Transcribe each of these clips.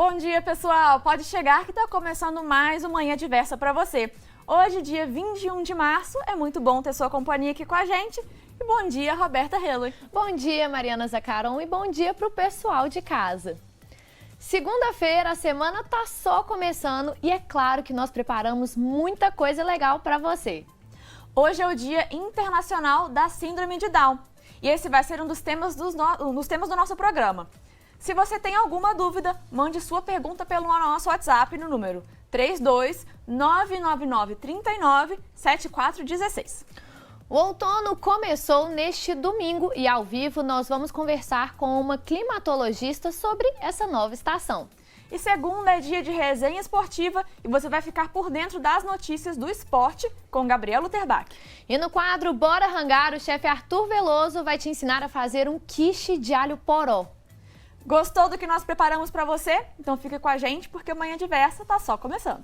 Bom dia, pessoal! Pode chegar que está começando mais uma Manhã Diversa para você. Hoje, dia 21 de março, é muito bom ter sua companhia aqui com a gente. E bom dia, Roberta Hello. Bom dia, Mariana Zacaron, e bom dia para o pessoal de casa. Segunda-feira, a semana tá só começando e é claro que nós preparamos muita coisa legal para você. Hoje é o Dia Internacional da Síndrome de Down e esse vai ser um dos temas do nosso programa. Se você tem alguma dúvida, mande sua pergunta pelo nosso WhatsApp no número 32999397416. O outono começou neste domingo e ao vivo nós vamos conversar com uma climatologista sobre essa nova estação. E segunda é dia de resenha esportiva e você vai ficar por dentro das notícias do esporte com Gabriel Luterbach. E no quadro Bora Rangar, o chefe Arthur Veloso vai te ensinar a fazer um quiche de alho poró. Gostou do que nós preparamos para você? Então fica com a gente porque a Manhã Diversa está só começando.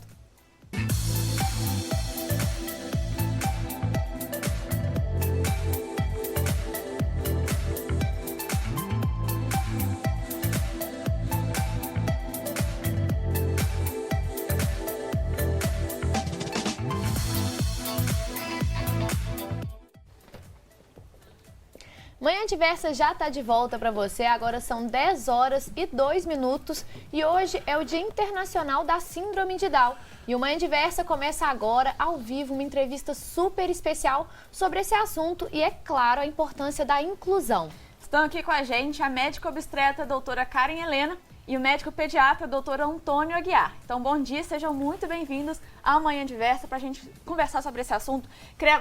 Manhã Diversa já está de volta para você, agora são 10 horas e 2 minutos e hoje é o Dia Internacional da Síndrome de Down. E o Manhã Diversa começa agora, ao vivo, uma entrevista super especial sobre esse assunto e, é claro, a importância da inclusão. Estão aqui com a gente a médica obstetra doutora Karen Helena e o médico pediatra doutor Antônio Aguiar. Então, bom dia, sejam muito bem-vindos à Manhã Diversa para a gente conversar sobre esse assunto,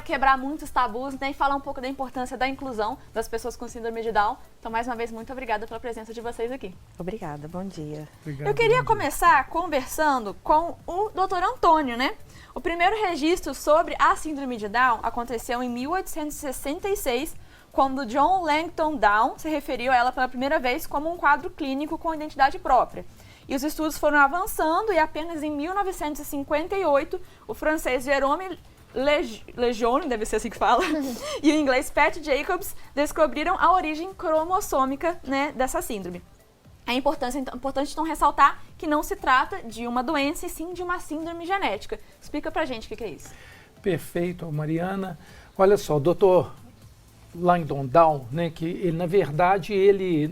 quebrar muitos tabus, né, e falar um pouco da importância da inclusão das pessoas com síndrome de Down. Então, mais uma vez, muito obrigada pela presença de vocês aqui. Obrigada, bom dia. Eu queria começar conversando com o doutor Antônio, né? O primeiro registro sobre a síndrome de Down aconteceu em 1866, quando John Langton Down se referiu a ela pela primeira vez como um quadro clínico com identidade própria. E os estudos foram avançando e apenas em 1958, o francês Jérôme Lejeune, deve ser assim que fala, e o inglês Pat Jacobs descobriram a origem cromossômica, né, dessa síndrome. É importante então ressaltar que não se trata de uma doença e sim de uma síndrome genética. Explica pra gente o que é isso. Perfeito, Mariana. Olha só, doutor Langton Down, né, que ele, na verdade,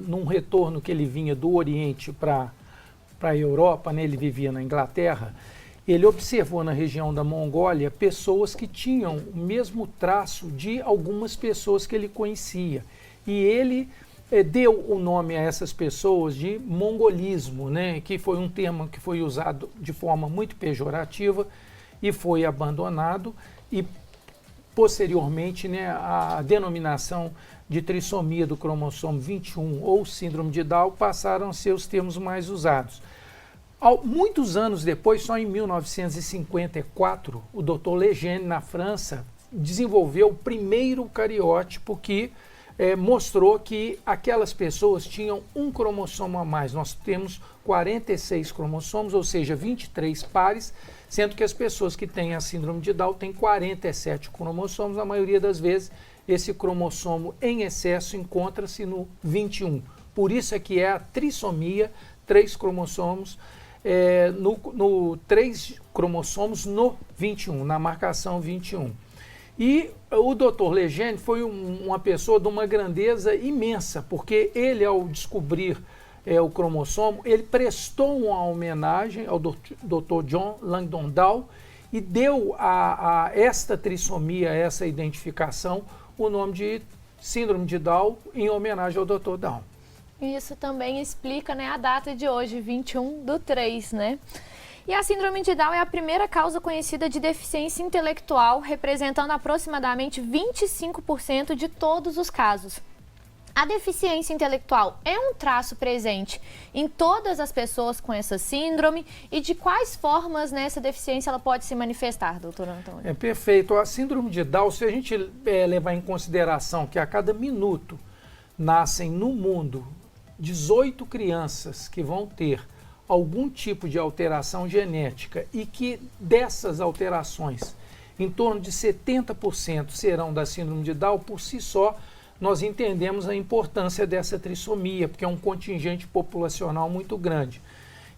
num retorno que ele vinha do Oriente para a Europa, né, ele vivia na Inglaterra, ele observou na região da Mongólia pessoas que tinham o mesmo traço de algumas pessoas que ele conhecia. E ele deu o nome a essas pessoas de mongolismo, né, que foi um termo que foi usado de forma muito pejorativa e foi abandonado, e posteriormente, né, a denominação de trissomia do cromossomo 21 ou síndrome de Down passaram a ser os termos mais usados. Muitos anos depois, só em 1954, o Dr. Lejeune, na França, desenvolveu o primeiro cariótipo que mostrou que aquelas pessoas tinham um cromossomo a mais. Nós temos 46 cromossomos, ou seja, 23 pares, sendo que as pessoas que têm a síndrome de Down têm 47 cromossomos. A maioria das vezes, esse cromossomo em excesso encontra-se no 21. Por isso é que é a trissomia, 3 cromossomos, 3 cromossomos no 21, na marcação 21. E o Dr. Lejeune foi uma pessoa de uma grandeza imensa, porque ele, ao descobrir o cromossomo, ele prestou uma homenagem ao Dr. John Langton Down e deu a esta trissomia, a essa identificação, o nome de síndrome de Down, em homenagem ao Dr. Down. Isso também explica, né, a data de hoje, 21/3, né? E a síndrome de Down é a primeira causa conhecida de deficiência intelectual, representando aproximadamente 25% de todos os casos. A deficiência intelectual é um traço presente em todas as pessoas com essa síndrome e de quais formas, né, essa deficiência ela pode se manifestar, doutor Antônio? É perfeito. A síndrome de Down, se a gente levar em consideração que a cada minuto nascem no mundo 18 crianças que vão ter algum tipo de alteração genética e que dessas alterações, em torno de 70% serão da síndrome de Down, por si só, nós entendemos a importância dessa trissomia, porque é um contingente populacional muito grande.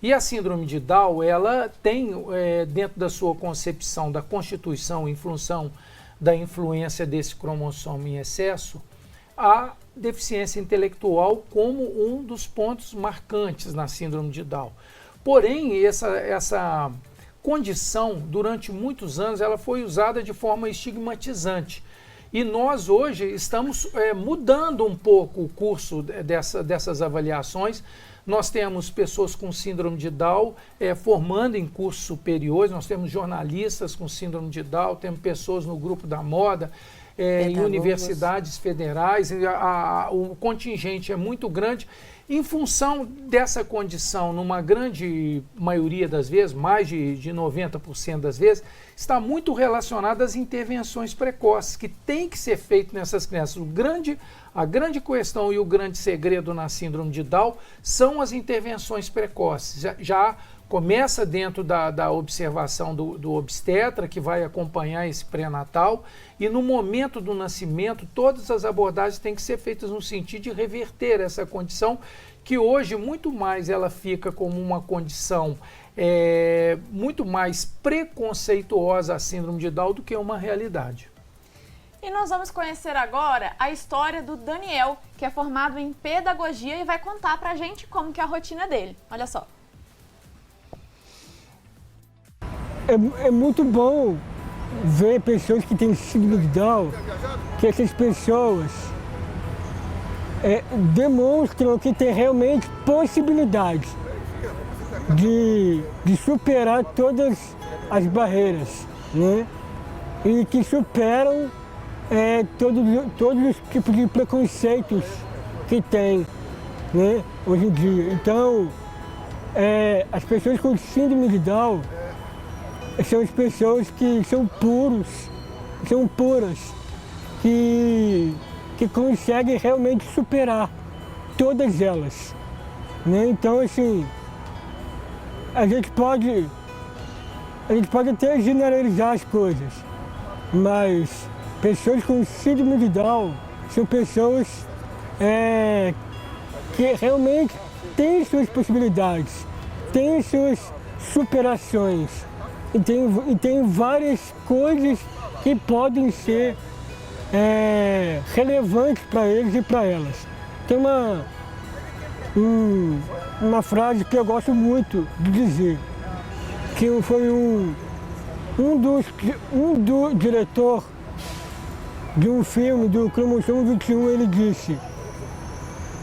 E a síndrome de Down, ela tem, dentro da sua concepção da Constituição, em função da influência desse cromossomo em excesso, a deficiência intelectual como um dos pontos marcantes na síndrome de Down. Porém, essa condição, durante muitos anos, ela foi usada de forma estigmatizante. E nós hoje estamos mudando um pouco o curso dessas avaliações. Nós temos pessoas com síndrome de Down formando em cursos superiores, nós temos jornalistas com síndrome de Down, temos pessoas no grupo da moda, em universidades federais, o contingente é muito grande. Em função dessa condição, numa grande maioria das vezes, mais de 90% das vezes, está muito relacionada às intervenções precoces, que tem que ser feito nessas crianças. A grande questão e o grande segredo na síndrome de Down são as intervenções precoces. Já começa dentro da observação do obstetra, que vai acompanhar esse pré-natal, e no momento do nascimento, todas as abordagens têm que ser feitas no sentido de reverter essa condição, que hoje muito mais ela fica como uma condição muito mais preconceituosa, a síndrome de Down, do que uma realidade. E nós vamos conhecer agora a história do Daniel, que é formado em pedagogia e vai contar pra gente como que é a rotina dele. Olha só. É muito bom ver pessoas que têm síndrome de Down, que essas pessoas demonstram que tem realmente possibilidade de superar todas as barreiras, né? E que superam todos os tipos de preconceitos que tem, né, hoje em dia. Então, as pessoas com síndrome de Down são as pessoas que são puras, que conseguem realmente superar todas elas, né? Então, assim, a gente pode até generalizar as coisas, mas pessoas com síndrome de Down são pessoas que realmente têm suas possibilidades, têm suas superações e tem várias coisas que podem ser relevantes para eles e para elas. Tem uma frase que eu gosto muito de dizer, que foi do diretor de um filme do Cromossomo 21, ele disse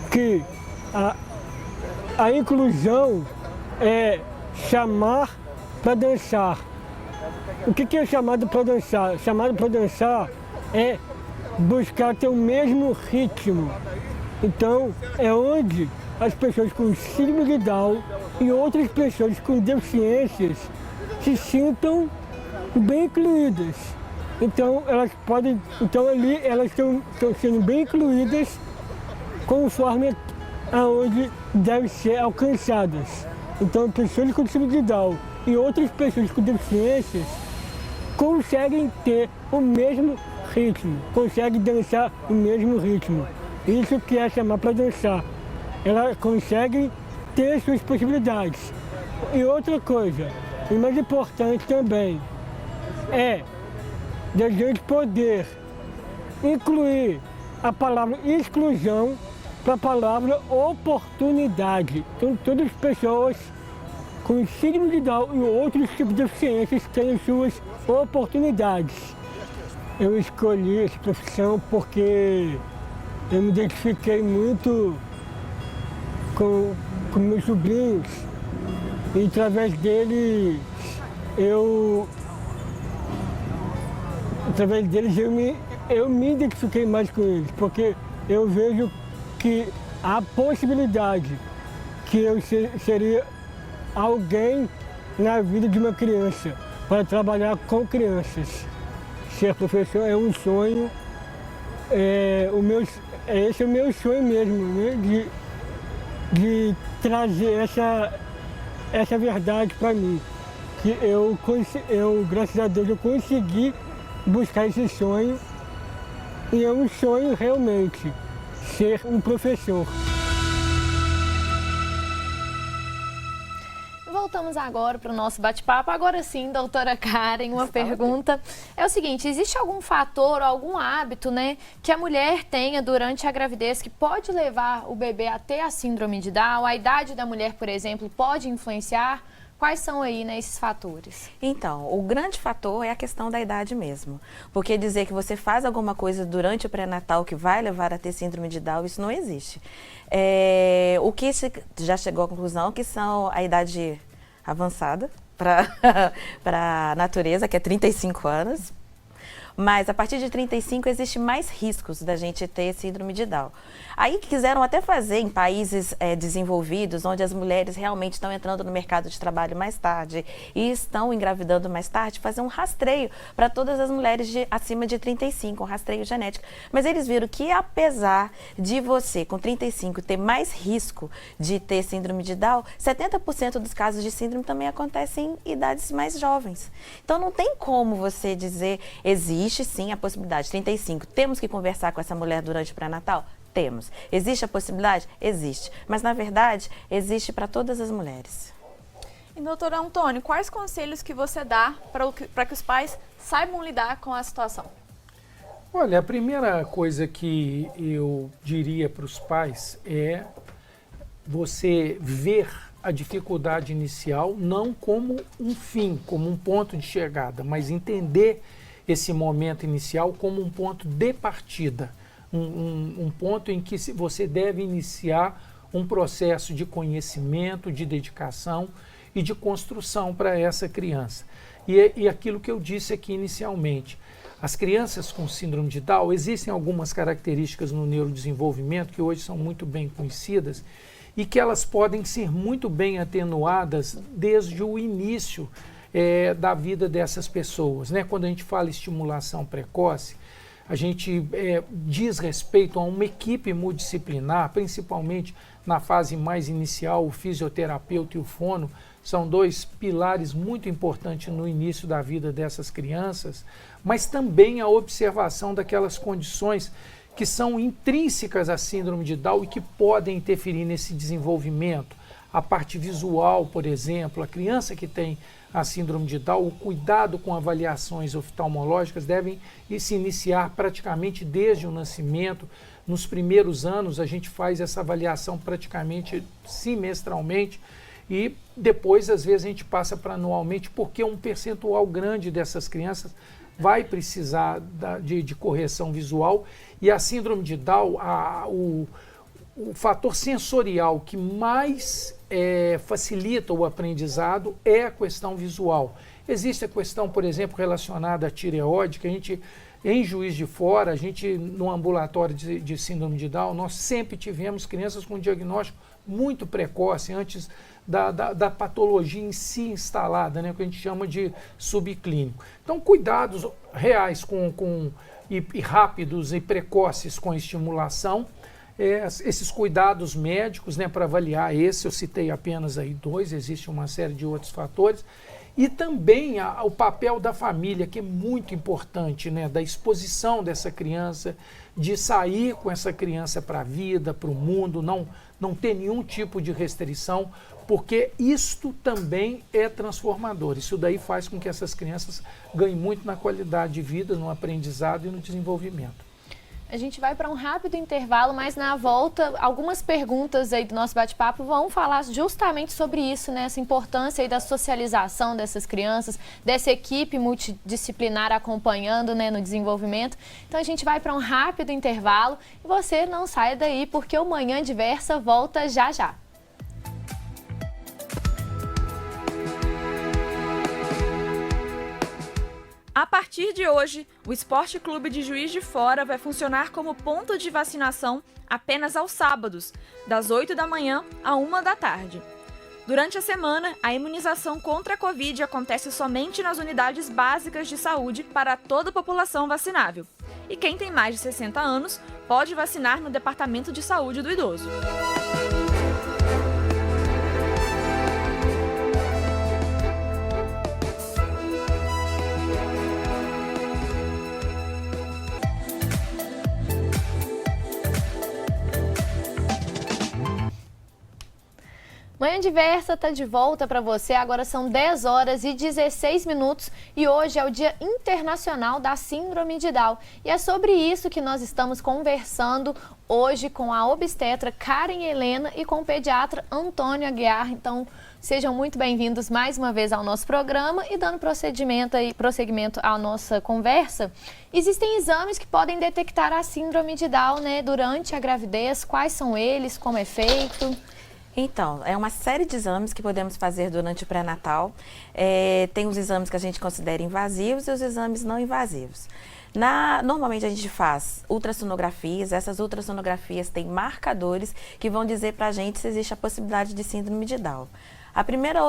que a inclusão é chamar para dançar. O que é chamado para dançar? Chamado para dançar é buscar ter o mesmo ritmo. Então, é onde as pessoas com síndrome de Down e outras pessoas com deficiências se sintam bem incluídas. Então, ali elas estão sendo bem incluídas conforme aonde devem ser alcançadas. Então, pessoas com síndrome de Down e outras pessoas com deficiências conseguem ter o mesmo ritmo, conseguem dançar o mesmo ritmo. Isso que é chamar para dançar. Elas conseguem ter suas possibilidades. E outra coisa, o mais importante também, é da gente poder incluir a palavra exclusão para a palavra oportunidade. Então, todas as pessoas com síndrome de Down e outros tipos de deficiências têm suas oportunidades. Eu escolhi essa profissão porque eu me identifiquei muito com meus sobrinhos e através deles eu me identifiquei mais com eles, porque eu vejo que há possibilidade que eu seria alguém na vida de uma criança, para trabalhar com crianças. Ser professor é um sonho, esse é o meu sonho mesmo, né? De trazer essa verdade para mim. Que eu, graças a Deus, eu consegui buscar esse sonho, e é um sonho realmente, ser um professor. voltamos agora para o nosso bate-papo. Agora sim, doutora Karen, uma pergunta. É o seguinte, existe algum fator, algum hábito, né, que a mulher tenha durante a gravidez que pode levar o bebê a ter a síndrome de Down? A idade da mulher, por exemplo, pode influenciar? Quais são aí, né, esses fatores? Então, o grande fator é a questão da idade mesmo. Porque dizer que você faz alguma coisa durante o pré-natal que vai levar a ter síndrome de Down, isso não existe. O que já chegou à conclusão que são a idade avançada para a natureza, que é 35 anos. Mas a partir de 35 existe mais riscos da gente ter síndrome de Down. Aí quiseram até fazer em países desenvolvidos, onde as mulheres realmente estão entrando no mercado de trabalho mais tarde e estão engravidando mais tarde, fazer um rastreio para todas as mulheres acima de 35, um rastreio genético. Mas eles viram que apesar de você, com 35, ter mais risco de ter síndrome de Down, 70% dos casos de síndrome também acontecem em idades mais jovens. Então não tem como você dizer, existe sim a possibilidade, 35, temos que conversar com essa mulher durante o pré-natal? Temos. Existe a possibilidade? Existe. Mas, na verdade, existe para todas as mulheres. E, doutor Antônio, quais conselhos que você dá para que os pais saibam lidar com a situação? Olha, a primeira coisa que eu diria para os pais é você ver a dificuldade inicial não como um fim, como um ponto de chegada, mas entender esse momento inicial como um ponto de partida. Um ponto em que você deve iniciar um processo de conhecimento, de dedicação e de construção para essa criança. E aquilo que eu disse aqui inicialmente, as crianças com síndrome de Down, existem algumas características no neurodesenvolvimento que hoje são muito bem conhecidas e que elas podem ser muito bem atenuadas desde o início da vida dessas pessoas, né? Quando a gente fala estimulação precoce, a gente diz respeito a uma equipe multidisciplinar, principalmente na fase mais inicial, o fisioterapeuta e o fono, são dois pilares muito importantes no início da vida dessas crianças, mas também a observação daquelas condições que são intrínsecas à síndrome de Down e que podem interferir nesse desenvolvimento. A parte visual, por exemplo, a criança que tem a síndrome de Down, o cuidado com avaliações oftalmológicas devem se iniciar praticamente desde o nascimento. Nos primeiros anos, a gente faz essa avaliação praticamente semestralmente e depois, às vezes, a gente passa para anualmente, porque um percentual grande dessas crianças vai precisar de correção visual. E a síndrome de Down, o fator sensorial que mais facilita o aprendizado é a questão visual. Existe a questão, por exemplo, relacionada à tireoide, que a gente, em Juiz de Fora, a gente, no ambulatório de síndrome de Down, nós sempre tivemos crianças com diagnóstico muito precoce, antes da patologia em si instalada, né, que a gente chama de subclínico. Então, cuidados reais e rápidos e precoces com a estimulação, esses cuidados médicos, né, para avaliar eu citei apenas aí 2, existe uma série de outros fatores, e também o papel da família, que é muito importante, né, da exposição dessa criança, de sair com essa criança para a vida, para o mundo, não ter nenhum tipo de restrição, porque isto também é transformador. Isso daí faz com que essas crianças ganhem muito na qualidade de vida, no aprendizado e no desenvolvimento. A gente vai para um rápido intervalo, mas na volta, algumas perguntas aí do nosso bate-papo vão falar justamente sobre isso, né? Essa importância aí da socialização dessas crianças, dessa equipe multidisciplinar acompanhando, né, no desenvolvimento. Então a gente vai para um rápido intervalo e você não saia daí, porque o Manhã Diversa volta já já. A partir de hoje, o Esporte Clube de Juiz de Fora vai funcionar como ponto de vacinação apenas aos sábados, das 8 da manhã à 1 da tarde. Durante a semana, a imunização contra a Covid acontece somente nas unidades básicas de saúde para toda a população vacinável. E quem tem mais de 60 anos pode vacinar no Departamento de Saúde do Idoso. Manhã Diversa está de volta para você, agora são 10 horas e 16 minutos e hoje é o Dia Internacional da Síndrome de Down. E é sobre isso que nós estamos conversando hoje com a obstetra Karen Helena e com o pediatra Antônio Aguiar. Então, sejam muito bem-vindos mais uma vez ao nosso programa e dando prosseguimento à nossa conversa. Existem exames que podem detectar a síndrome de Down, né, durante a gravidez. Quais são eles? Como é feito? Então, é uma série de exames que podemos fazer durante o pré-natal. Tem os exames que a gente considera invasivos e os exames não invasivos. Normalmente a gente faz ultrassonografias, essas ultrassonografias têm marcadores que vão dizer pra gente se existe a possibilidade de síndrome de Down. A primeira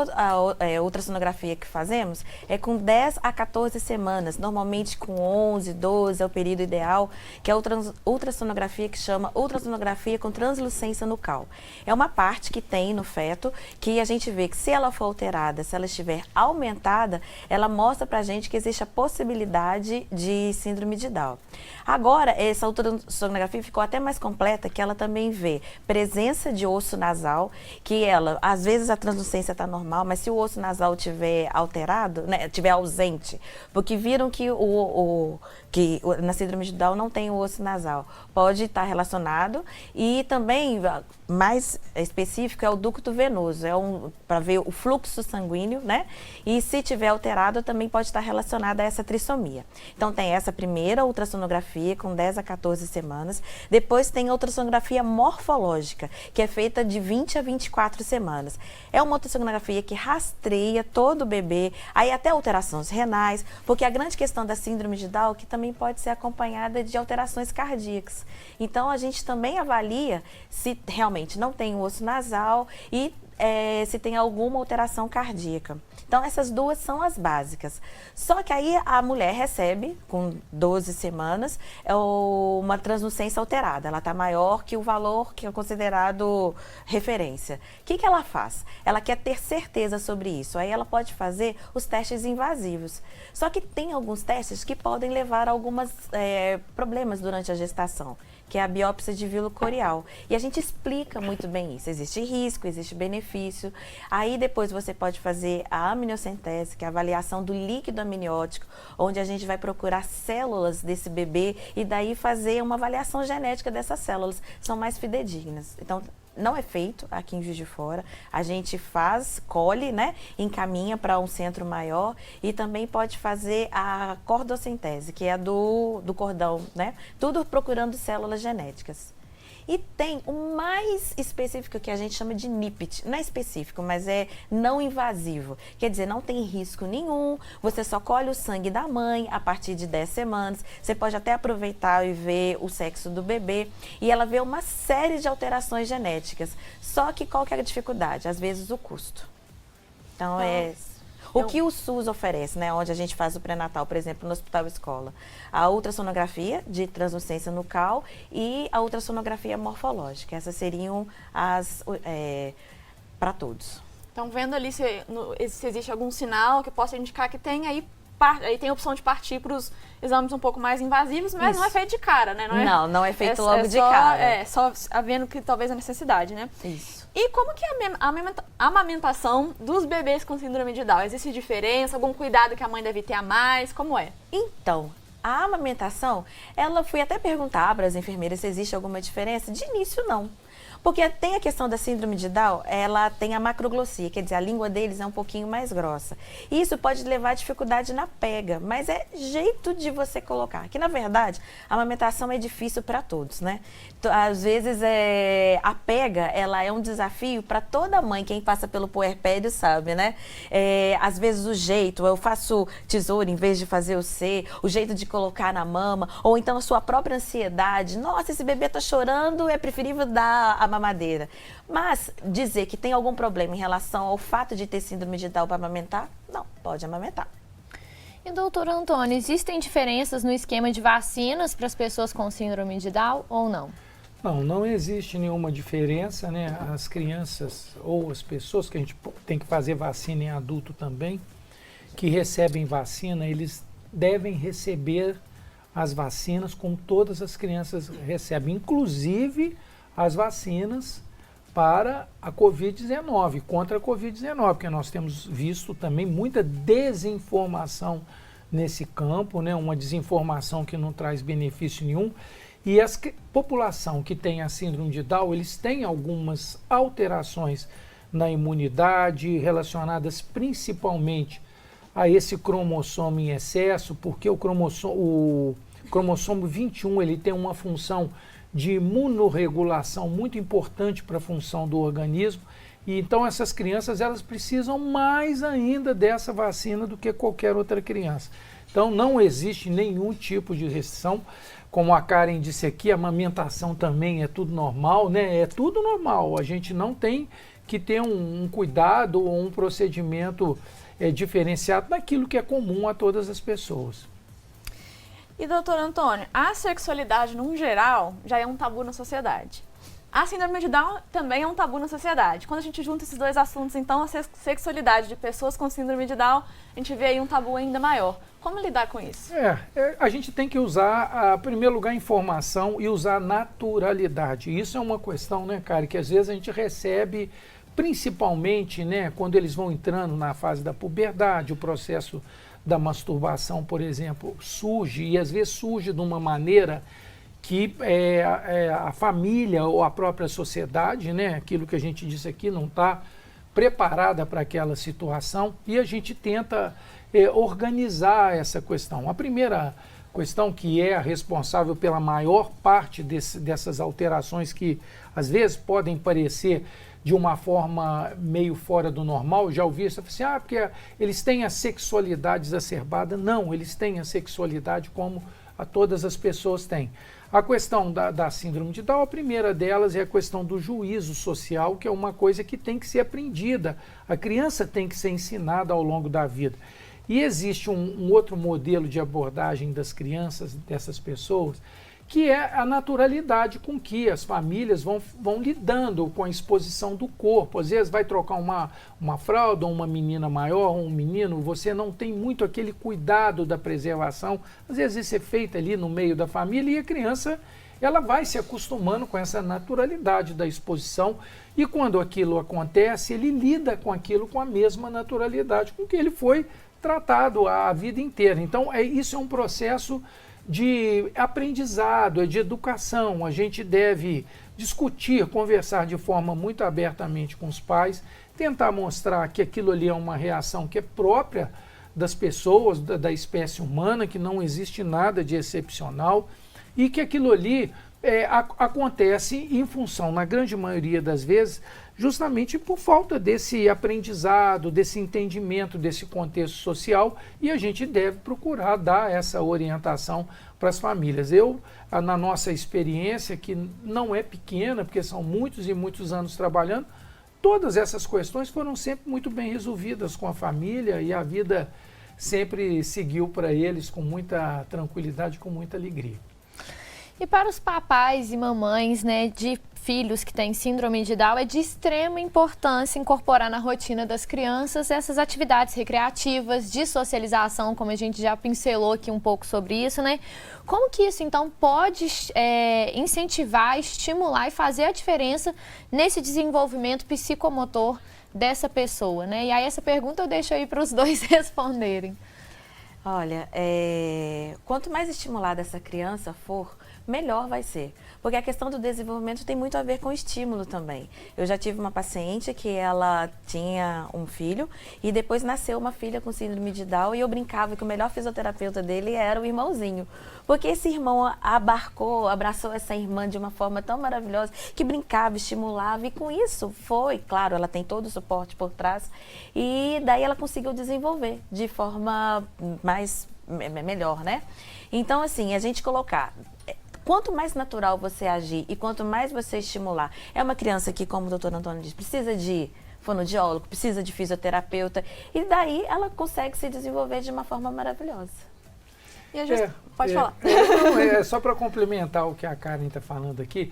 ultrassonografia que fazemos é com 10 a 14 semanas, normalmente com 11, 12 é o período ideal, que é a ultrassonografia que chama ultrassonografia com translucência nucal. É uma parte que tem no feto que a gente vê que se ela for alterada, se ela estiver aumentada, ela mostra pra gente que existe a possibilidade de síndrome de Down. Agora, essa ultrassonografia ficou até mais completa, que ela também vê presença de osso nasal, que ela, às vezes a translucência está normal, mas se o osso nasal tiver alterado, né, tiver ausente, porque viram que na síndrome de Down não tem o osso nasal, pode estar relacionado. E também, mais específico, é o ducto venoso, para ver o fluxo sanguíneo, né? E se tiver alterado, também pode estar relacionado a essa trissomia. Então tem essa primeira ultrassonografia com 10 a 14 semanas, depois tem a ultrassonografia morfológica, que é feita de 20 a 24 semanas. É uma ultrassonografia que rastreia todo o bebê, aí até alterações renais, porque a grande questão da síndrome de Down é que também pode ser acompanhada de alterações cardíacas. Então a gente também avalia se realmente não tem o osso nasal e se tem alguma alteração cardíaca. Então essas duas são as básicas. Só que aí a mulher recebe, com 12 semanas, uma translucência alterada. Ela está maior que o valor que é considerado referência. O que ela faz? Ela quer ter certeza sobre isso. Aí ela pode fazer os testes invasivos. Só que tem alguns testes que podem levar a alguns problemas durante a gestação, que é a biópsia de vílulo corial. E a gente explica muito bem isso. Existe risco, existe benefício. Aí depois você pode fazer a amniocentese, que é a avaliação do líquido amniótico, onde a gente vai procurar células desse bebê e daí fazer uma avaliação genética dessas células. São mais fidedignas. Então, não é feito aqui em Juiz de Fora, a gente faz, colhe, né, encaminha para um centro maior e também pode fazer a cordocentese, que é a do cordão, né, tudo procurando células genéticas. E tem o mais específico que a gente chama de NIPT, não é específico, mas é não invasivo. Quer dizer, não tem risco nenhum, você só colhe o sangue da mãe a partir de 10 semanas, você pode até aproveitar e ver o sexo do bebê e ela vê uma série de alterações genéticas. Só que qual que é a dificuldade? Às vezes o custo. Então o que o SUS oferece, né, onde a gente faz o pré-natal, por exemplo, no Hospital Escola? A ultrassonografia de translucência nucal e a ultrassonografia morfológica. Essas seriam as para todos. Então, vendo ali se existe algum sinal que possa indicar que tem, aí tem a opção de partir para os exames um pouco mais invasivos, mas não é feito de cara, né? Não é feito logo de cara. Só havendo que talvez a necessidade, né? Isso. E como que é a amamentação dos bebês com síndrome de Down? Existe diferença? Algum cuidado que a mãe deve ter a mais? Como é? Então, a amamentação, fui até perguntar para as enfermeiras se existe alguma diferença. De início, não. Porque tem a questão da síndrome de Down, ela tem a macroglossia, quer dizer, a língua deles é um pouquinho mais grossa. E isso pode levar a dificuldade na pega, mas é jeito de você colocar. Que, na verdade, a amamentação é difícil para todos, né? Às vezes, a pega, ela é um desafio para toda mãe, quem passa pelo puerpério sabe, né? Às vezes, o jeito, eu faço tesoura em vez de fazer o C, o jeito de colocar na mama, ou então a sua própria ansiedade. Nossa, esse bebê tá chorando, é preferível dar a mamadeira. Mas dizer que tem algum problema em relação ao fato de ter síndrome de Down para amamentar, não, pode amamentar. E, doutor Antônio, existem diferenças no esquema de vacinas para as pessoas com síndrome de Down ou não? Não existe nenhuma diferença, né? As crianças ou as pessoas que a gente tem que fazer vacina em adulto também, que recebem vacina, eles devem receber as vacinas como todas as crianças recebem, inclusive as vacinas para a Covid-19, contra a Covid-19, porque nós temos visto também muita desinformação nesse campo, né? Uma desinformação que não traz benefício nenhum. E a população que tem a síndrome de Down, eles têm algumas alterações na imunidade relacionadas principalmente a esse cromossomo em excesso, porque o cromossomo 21 ele tem uma função de imunorregulação muito importante para a função do organismo. E então essas crianças elas precisam mais ainda dessa vacina do que qualquer outra criança. Então não existe nenhum tipo de restrição. Como a Karen disse aqui, a amamentação também é tudo normal, né? É tudo normal. A gente não tem que ter um cuidado ou um procedimento diferenciado daquilo que é comum a todas as pessoas. E, doutor Antônio, a sexualidade, num geral, já é um tabu na sociedade. A síndrome de Down também é um tabu na sociedade. Quando a gente junta esses dois assuntos, então, a sexualidade de pessoas com síndrome de Down, a gente vê aí um tabu ainda maior. Como lidar com isso? A gente tem que usar, em primeiro lugar, informação e usar naturalidade. Isso é uma questão, né, cara, que às vezes a gente recebe, principalmente, né, quando eles vão entrando na fase da puberdade, o processo da masturbação, por exemplo, surge, e às vezes surge de uma maneira que a família ou a própria sociedade, né, aquilo que a gente disse aqui, não está preparada para aquela situação, e a gente tenta organizar essa questão. A primeira questão, que é a responsável pela maior parte dessas alterações que às vezes podem parecer de uma forma meio fora do normal, já ouvi isso, assim, porque eles têm a sexualidade exacerbada. Não, eles têm a sexualidade como todas as pessoas têm. A questão da síndrome de Down, a primeira delas é a questão do juízo social, que é uma coisa que tem que ser aprendida. A criança tem que ser ensinada ao longo da vida. E existe um outro modelo de abordagem das crianças, dessas pessoas, que é a naturalidade com que as famílias vão lidando com a exposição do corpo. Às vezes vai trocar uma fralda, uma menina maior, um menino, você não tem muito aquele cuidado da preservação. Às vezes isso é feito ali no meio da família e a criança ela vai se acostumando com essa naturalidade da exposição e quando aquilo acontece, ele lida com aquilo com a mesma naturalidade com que ele foi tratado a vida inteira. Então, isso é um processo de aprendizado, de educação. A gente deve discutir, conversar de forma muito abertamente com os pais, tentar mostrar que aquilo ali é uma reação que é própria das pessoas, da espécie humana, que não existe nada de excepcional e que aquilo ali acontece em função, na grande maioria das vezes, justamente por falta desse aprendizado, desse entendimento, desse contexto social, e a gente deve procurar dar essa orientação para as famílias. Na nossa experiência, que não é pequena, porque são muitos e muitos anos trabalhando, todas essas questões foram sempre muito bem resolvidas com a família e a vida sempre seguiu para eles com muita tranquilidade, com muita alegria. E para os papais e mamães, né, de filhos que têm síndrome de Down, é de extrema importância incorporar na rotina das crianças essas atividades recreativas, de socialização, como a gente já pincelou aqui um pouco sobre isso, né? Como que isso, então, pode incentivar, estimular e fazer a diferença nesse desenvolvimento psicomotor dessa pessoa, né? E aí essa pergunta eu deixo aí para os dois responderem. Olha, quanto mais estimulada essa criança for, melhor vai ser. Porque a questão do desenvolvimento tem muito a ver com estímulo também. Eu já tive uma paciente que ela tinha um filho e depois nasceu uma filha com síndrome de Down e eu brincava que o melhor fisioterapeuta dele era o irmãozinho. Porque esse irmão abraçou essa irmã de uma forma tão maravilhosa que brincava, estimulava e com isso foi, claro, ela tem todo o suporte por trás e daí ela conseguiu desenvolver de forma melhor, né? Então, assim, a gente colocar... Quanto mais natural você agir e quanto mais você estimular, é uma criança que, como o doutor Antônio disse, precisa de fonoaudiólogo, precisa de fisioterapeuta, e daí ela consegue se desenvolver de uma forma maravilhosa. E pode falar. Só para complementar o que a Karen está falando aqui,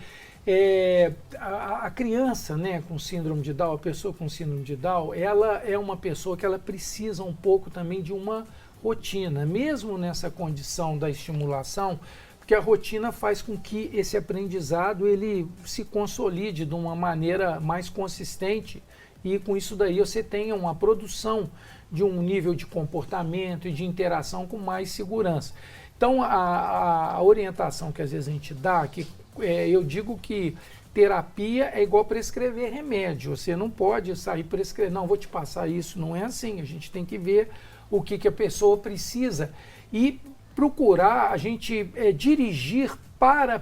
a criança, né, com síndrome de Down, a pessoa com síndrome de Down, ela é uma pessoa que ela precisa um pouco também de uma rotina, mesmo nessa condição da estimulação. porque a rotina faz com que esse aprendizado ele se consolide de uma maneira mais consistente e com isso daí você tenha uma produção de um nível de comportamento e de interação com mais segurança. Então, a orientação que às vezes a gente dá, que eu digo que terapia é igual prescrever remédio. Você não pode sair prescrevendo, não, vou te passar isso. Não é assim. A gente tem que ver o que a pessoa precisa e procurar a gente dirigir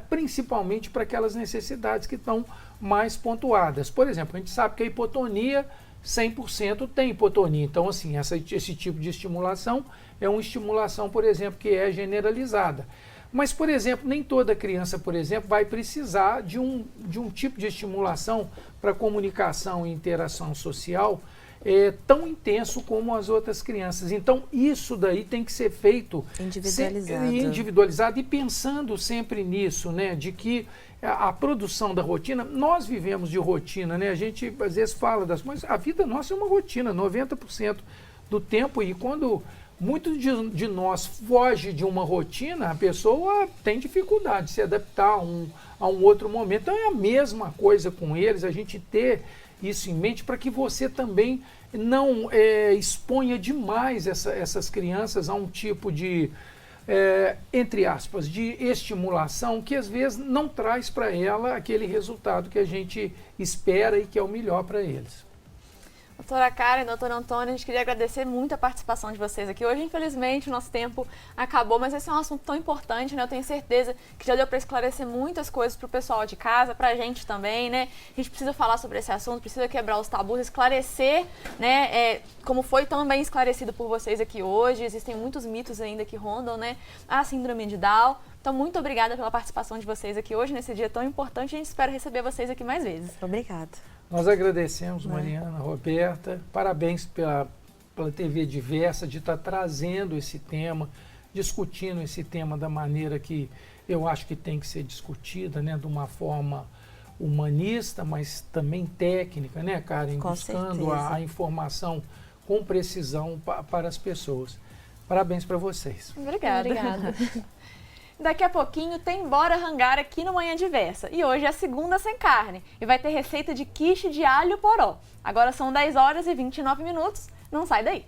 principalmente para aquelas necessidades que estão mais pontuadas. Por exemplo, a gente sabe que a hipotonia, 100% tem hipotonia. Então, assim, esse tipo de estimulação é uma estimulação, por exemplo, que é generalizada. Mas, por exemplo, nem toda criança, por exemplo, vai precisar de um tipo de estimulação para comunicação e interação social tão intenso como as outras crianças. Então, isso daí tem que ser feito individualizado e pensando sempre nisso, né? De que a produção da rotina, nós vivemos de rotina, né? A gente às vezes fala mas a vida nossa é uma rotina, 90% do tempo, e quando muito de nós foge de uma rotina, a pessoa tem dificuldade de se adaptar a um outro momento. Então é a mesma coisa com eles, a gente ter isso em mente para que você também não exponha demais essas crianças a um tipo de, entre aspas, de estimulação que às vezes não traz para ela aquele resultado que a gente espera e que é o melhor para eles. Doutora Karen, doutor Antônio, a gente queria agradecer muito a participação de vocês aqui. Hoje, infelizmente, o nosso tempo acabou, mas esse é um assunto tão importante, né? Eu tenho certeza que já deu para esclarecer muitas coisas para o pessoal de casa, para a gente também, né? A gente precisa falar sobre esse assunto, precisa quebrar os tabus, esclarecer, né? Como foi tão bem esclarecido por vocês aqui hoje, existem muitos mitos ainda que rondam, né? A síndrome de Down. Então, muito obrigada pela participação de vocês aqui hoje, nesse dia tão importante. A gente espera receber vocês aqui mais vezes. Obrigada. Nós agradecemos, Mariana, Roberta, parabéns pela TV Diversa, de estar trazendo esse tema, discutindo esse tema da maneira que eu acho que tem que ser discutida, né, de uma forma humanista, mas também técnica, né, Karen? Buscando a informação com precisão para as pessoas. Parabéns para vocês. Obrigada. Daqui a pouquinho tem Bora Rangar aqui no Manhã Diversa. E hoje é a segunda sem carne. E vai ter receita de quiche de alho poró. Agora são 10 horas e 29 minutos. Não sai daí.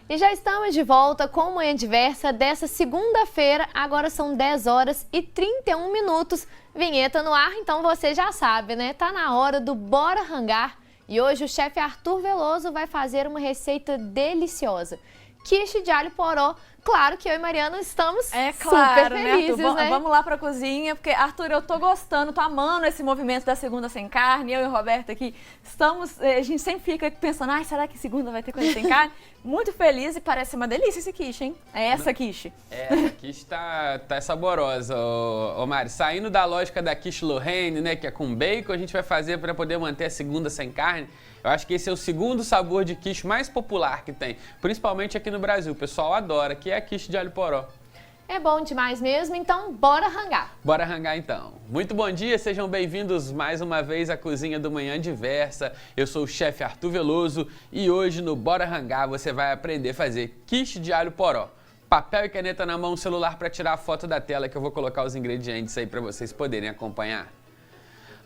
E já estamos de volta com Manhã Diversa dessa segunda-feira, agora são 10 horas e 31 minutos. Vinheta no ar, então você já sabe, né? Tá na hora do Bora Rangar. E hoje o chefe Arthur Veloso vai fazer uma receita deliciosa. Quiche de alho poró. Claro que eu e Mariana estamos super felizes, né? Vamos lá pra cozinha, porque, Arthur, eu tô gostando, tô amando esse movimento da segunda sem carne. Eu e o Roberto aqui estamos, a gente sempre fica pensando, será que segunda vai ter coisa sem carne? Muito feliz e parece uma delícia esse quiche, hein? É essa quiche. Essa quiche tá saborosa, ô Mari. Saindo da lógica da quiche Lorraine, né, que é com bacon, a gente vai fazer para poder manter a segunda sem carne. Eu acho que esse é o segundo sabor de quiche mais popular que tem, principalmente aqui no Brasil. O pessoal adora, que é a quiche de alho poró. É bom demais mesmo, então bora rangar. Bora rangar então. Muito bom dia, sejam bem-vindos mais uma vez à Cozinha do Manhã Diversa. Eu sou o chefe Arthur Veloso e hoje no Bora Rangar você vai aprender a fazer quiche de alho poró. Papel e caneta na mão, celular para tirar a foto da tela que eu vou colocar os ingredientes aí para vocês poderem acompanhar.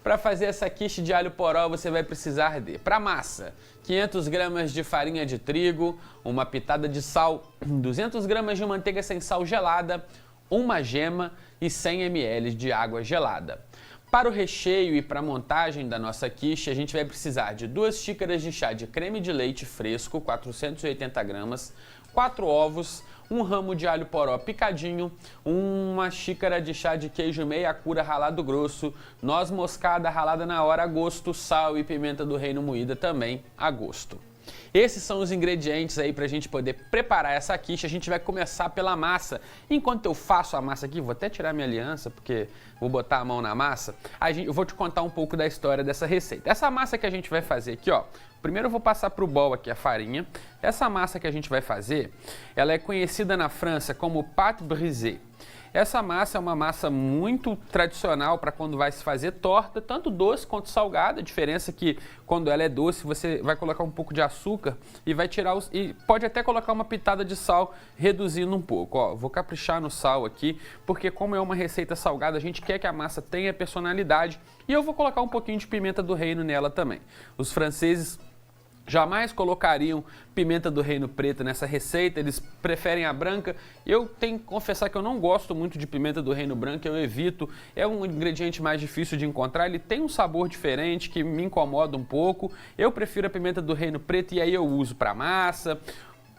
Para fazer essa quiche de alho poró, você vai precisar de, para massa, 500 gramas de farinha de trigo, uma pitada de sal, 200 gramas de manteiga sem sal gelada, uma gema e 100 ml de água gelada. Para o recheio e para a montagem da nossa quiche, a gente vai precisar de 2 xícaras de chá de creme de leite fresco, 480 gramas, 4 ovos, um ramo de alho poró picadinho, uma xícara de chá de queijo meia cura ralado grosso, noz moscada ralada na hora a gosto, sal e pimenta do reino moída também a gosto. Esses são os ingredientes aí pra gente poder preparar essa quiche. A gente vai começar pela massa. Enquanto eu faço a massa aqui, vou até tirar minha aliança, porque vou botar a mão na massa. Eu vou te contar um pouco da história dessa receita. Essa massa que a gente vai fazer aqui, ó, Primeiro eu vou passar para o bol aqui a farinha. Essa massa que a gente vai fazer, ela é conhecida na França como pâte brisée. Essa massa é uma massa muito tradicional para quando vai se fazer torta, tanto doce quanto salgada. A diferença é que quando ela é doce, você vai colocar um pouco de açúcar e vai tirar e pode até colocar uma pitada de sal, reduzindo um pouco. Ó, vou caprichar no sal aqui, porque como é uma receita salgada, a gente quer que a massa tenha personalidade. E eu vou colocar um pouquinho de pimenta do reino nela também. Os franceses jamais colocariam pimenta do reino preta nessa receita, eles preferem a branca. Eu tenho que confessar que eu não gosto muito de pimenta do reino branca, eu evito. É um ingrediente mais difícil de encontrar, ele tem um sabor diferente que me incomoda um pouco. Eu prefiro a pimenta do reino preta e aí eu uso para massa.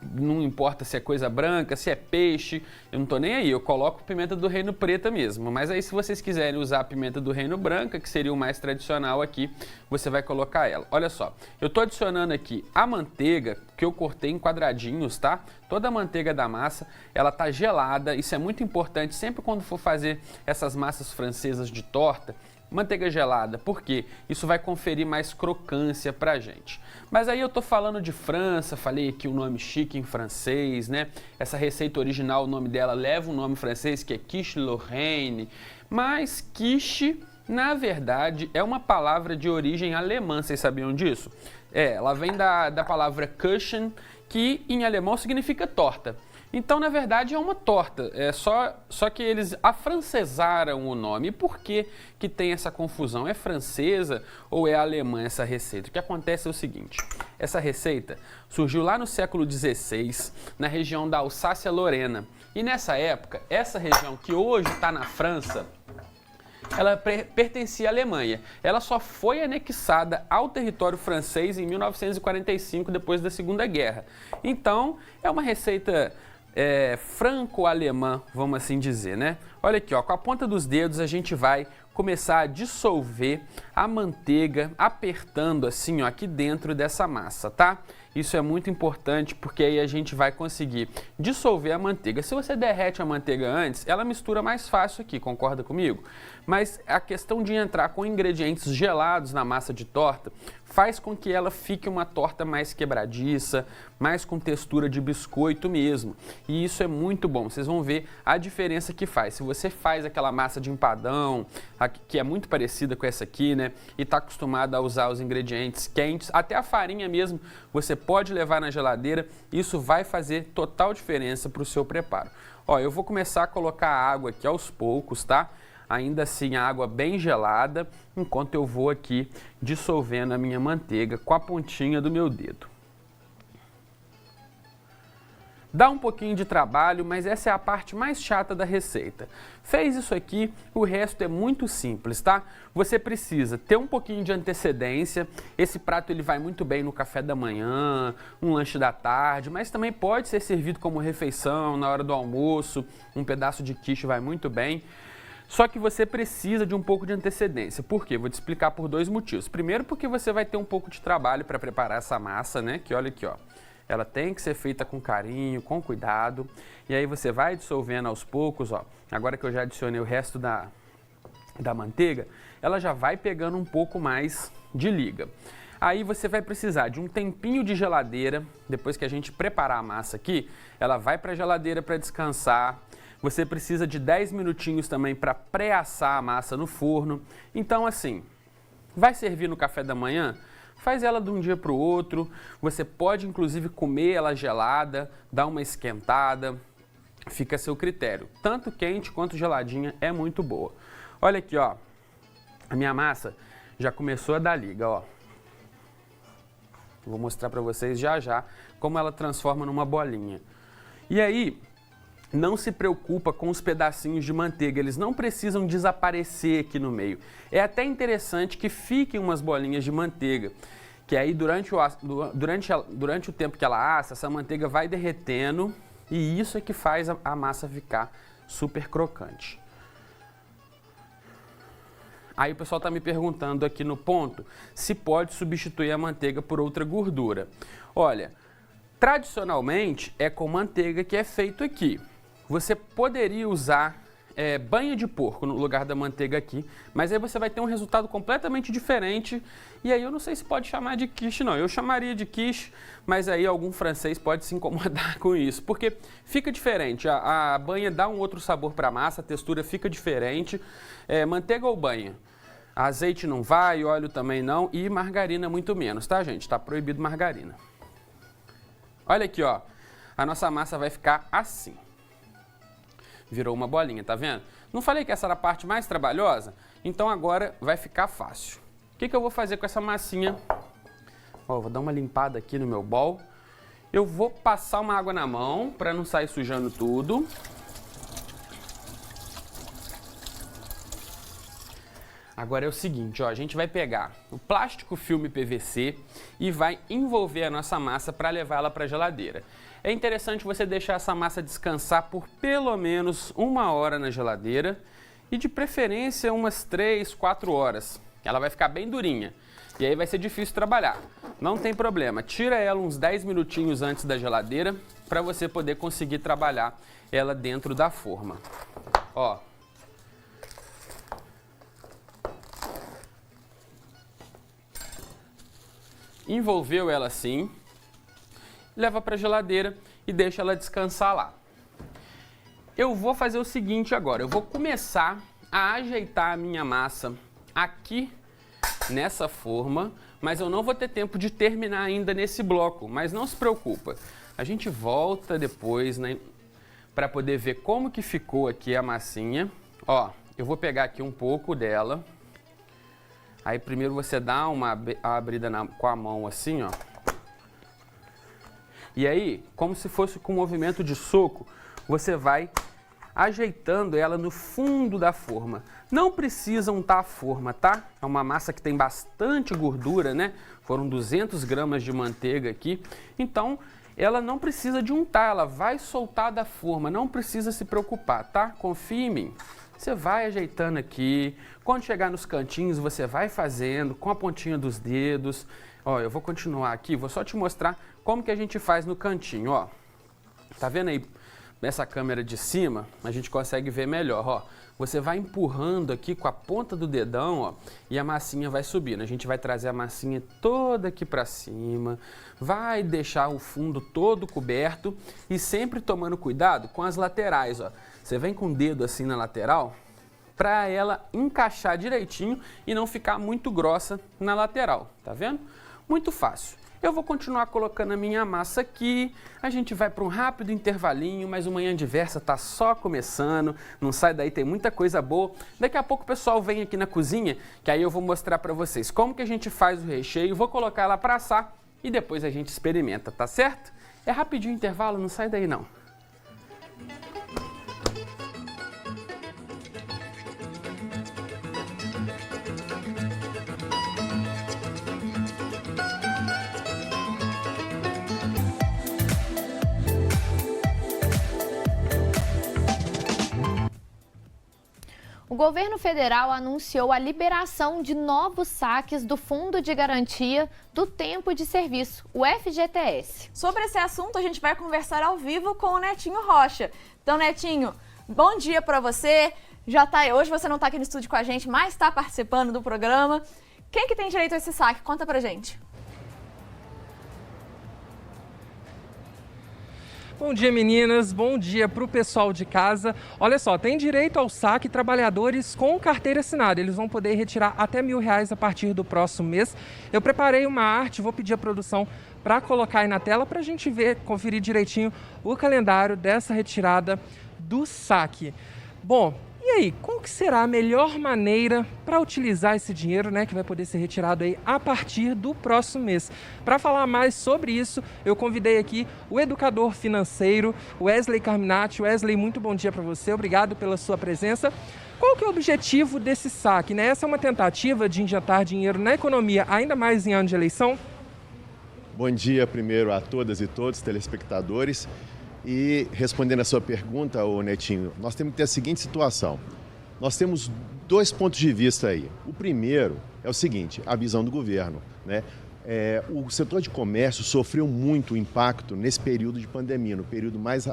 Não importa se é coisa branca, se é peixe, eu não tô nem aí, eu coloco pimenta do reino preta mesmo. Mas aí se vocês quiserem usar a pimenta do reino branca, que seria o mais tradicional aqui, você vai colocar ela. Olha só, eu tô adicionando aqui a manteiga, que eu cortei em quadradinhos, tá? Toda a manteiga da massa, ela tá gelada, isso é muito importante sempre quando for fazer essas massas francesas de torta. Manteiga gelada, porque isso vai conferir mais crocância pra gente. Mas aí eu tô falando de França, falei aqui o nome chique em francês, né? Essa receita original, o nome dela leva um nome francês que é quiche Lorraine, mas quiche, na verdade, é uma palavra de origem alemã, vocês sabiam disso? Ela vem da palavra Kuchen, que em alemão significa torta. Então, na verdade, é uma torta, só que eles afrancesaram o nome. E por que tem essa confusão? É francesa ou é alemã essa receita? O que acontece é o seguinte, essa receita surgiu lá no século XVI, na região da Alsácia-Lorena. E nessa época, essa região que hoje está na França, ela pertencia à Alemanha. Ela só foi anexada ao território francês em 1945, depois da Segunda Guerra. Então, é uma receita franco-alemã, vamos assim dizer, né? Olha aqui, ó, com a ponta dos dedos a gente vai começar a dissolver a manteiga, apertando assim, ó, aqui dentro dessa massa, tá? Isso é muito importante porque aí a gente vai conseguir dissolver a manteiga. Se você derrete a manteiga antes, ela mistura mais fácil aqui, concorda comigo? Mas a questão de entrar com ingredientes gelados na massa de torta faz com que ela fique uma torta mais quebradiça, mais com textura de biscoito mesmo. E isso é muito bom, vocês vão ver a diferença que faz. Se você faz aquela massa de empadão, que é muito parecida com essa aqui, né? E está acostumado a usar os ingredientes quentes, até a farinha mesmo, você pode levar na geladeira, isso vai fazer total diferença para o seu preparo. Ó, eu vou começar a colocar a água aqui aos poucos, tá? Ainda assim a água bem gelada, enquanto eu vou aqui dissolvendo a minha manteiga com a pontinha do meu dedo. Dá um pouquinho de trabalho, mas essa é a parte mais chata da receita. Fez isso aqui, o resto é muito simples, tá? Você precisa ter um pouquinho de antecedência. Esse prato ele vai muito bem no café da manhã, um lanche da tarde, mas também pode ser servido como refeição na hora do almoço. Um pedaço de quiche vai muito bem. Só que você precisa de um pouco de antecedência. Por quê? Vou te explicar por dois motivos. Primeiro, porque você vai ter um pouco de trabalho para preparar essa massa, né? Que olha aqui, ó. Ela tem que ser feita com carinho, com cuidado. E aí você vai dissolvendo aos poucos, ó. Agora que eu já adicionei o resto da manteiga, ela já vai pegando um pouco mais de liga. Aí você vai precisar de um tempinho de geladeira. Depois que a gente preparar a massa aqui, ela vai para a geladeira para descansar. Você precisa de 10 minutinhos também para pré-assar a massa no forno. Então, assim, vai servir no café da manhã? Faz ela de um dia para o outro. Você pode, inclusive, comer ela gelada, dar uma esquentada. Fica a seu critério. Tanto quente quanto geladinha é muito boa. Olha aqui, ó. A minha massa já começou a dar liga, ó. Vou mostrar para vocês já como ela transforma numa bolinha. E aí, não se preocupa com os pedacinhos de manteiga, eles não precisam desaparecer aqui no meio. É até interessante que fiquem umas bolinhas de manteiga, que aí durante o tempo que ela assa, essa manteiga vai derretendo e isso é que faz a massa ficar super crocante. Aí o pessoal está me perguntando aqui no ponto se pode substituir a manteiga por outra gordura. Olha, tradicionalmente é com manteiga que é feito aqui. Você poderia usar banha de porco no lugar da manteiga aqui, mas aí você vai ter um resultado completamente diferente, e aí eu não sei se pode chamar de quiche não, eu chamaria de quiche, mas aí algum francês pode se incomodar com isso, porque fica diferente, a banha dá um outro sabor para a massa, a textura fica diferente. Manteiga ou banha? Azeite não vai, óleo também não, e margarina muito menos, tá, gente? Tá proibido margarina. Olha aqui, ó, a nossa massa vai ficar assim. Virou uma bolinha, tá vendo? Não falei que essa era a parte mais trabalhosa? Então agora vai ficar fácil. O que eu vou fazer com essa massinha? Ó, vou dar uma limpada aqui no meu bol. Eu vou passar uma água na mão para não sair sujando tudo. Agora é o seguinte, ó, a gente vai pegar o plástico filme PVC e vai envolver a nossa massa para levar ela para a geladeira. É interessante você deixar essa massa descansar por pelo menos 1 hora na geladeira e de preferência umas 3, 4 horas. Ela vai ficar bem durinha e aí vai ser difícil trabalhar. Não tem problema, tira ela uns 10 minutinhos antes da geladeira para você poder conseguir trabalhar ela dentro da forma. Ó. Envolveu ela assim, leva para a geladeira e deixa ela descansar lá. Eu vou fazer o seguinte agora, eu vou começar a ajeitar a minha massa aqui nessa forma, mas eu não vou ter tempo de terminar ainda nesse bloco, mas não se preocupa. A gente volta depois, né, para poder ver como que ficou aqui a massinha. Ó, eu vou pegar aqui um pouco dela. Aí primeiro você dá uma abrida com a mão assim, ó. E aí, como se fosse com um movimento de soco, você vai ajeitando ela no fundo da forma. Não precisa untar a forma, tá? É uma massa que tem bastante gordura, né? Foram 200 gramas de manteiga aqui. Então, ela não precisa de untar, ela vai soltar da forma. Não precisa se preocupar, tá? Confia em mim. Você vai ajeitando aqui, quando chegar nos cantinhos você vai fazendo com a pontinha dos dedos. Ó, eu vou continuar aqui, vou só te mostrar como que a gente faz no cantinho, ó. Tá vendo aí, nessa câmera de cima, a gente consegue ver melhor, ó. Você vai empurrando aqui com a ponta do dedão, ó, e a massinha vai subindo. A gente vai trazer a massinha toda aqui pra cima, vai deixar o fundo todo coberto e sempre tomando cuidado com as laterais, ó. Você vem com o dedo assim na lateral para ela encaixar direitinho e não ficar muito grossa na lateral, tá vendo? Muito fácil. Eu vou continuar colocando a minha massa aqui, a gente vai para um rápido intervalinho, mas o Manhã Diversa tá só começando, não sai daí, tem muita coisa boa. Daqui a pouco o pessoal vem aqui na cozinha, que aí eu vou mostrar para vocês como que a gente faz o recheio, vou colocar ela para assar e depois a gente experimenta, tá certo? É rapidinho o intervalo, não sai daí não. O governo federal anunciou a liberação de novos saques do Fundo de Garantia do Tempo de Serviço, o FGTS. Sobre esse assunto, a gente vai conversar ao vivo com o Netinho Rocha. Então, Netinho, bom dia para você. Hoje você não está aqui no estúdio com a gente, mas está participando do programa. Quem que tem direito a esse saque? Conta pra gente. Bom dia, meninas. Bom dia para o pessoal de casa. Olha só, tem direito ao saque trabalhadores com carteira assinada. Eles vão poder retirar até R$1.000 a partir do próximo mês. Eu preparei uma arte, vou pedir a produção para colocar aí na tela para a gente ver, conferir direitinho o calendário dessa retirada do saque. Bom, e aí, qual que será a melhor maneira para utilizar esse dinheiro, né, que vai poder ser retirado aí a partir do próximo mês? Para falar mais sobre isso, eu convidei aqui o educador financeiro, Wesley Carminati. Wesley, muito bom dia para você, obrigado pela sua presença. Qual que é o objetivo desse saque, né? Essa é uma tentativa de injetar dinheiro na economia, ainda mais em ano de eleição? Bom dia primeiro a todas e todos, telespectadores. E respondendo a sua pergunta, ô Netinho, nós temos que ter a seguinte situação. Nós temos 2 pontos de vista aí. O primeiro é o seguinte, a visão do governo, né? O setor de comércio sofreu muito impacto nesse período de pandemia, no período mais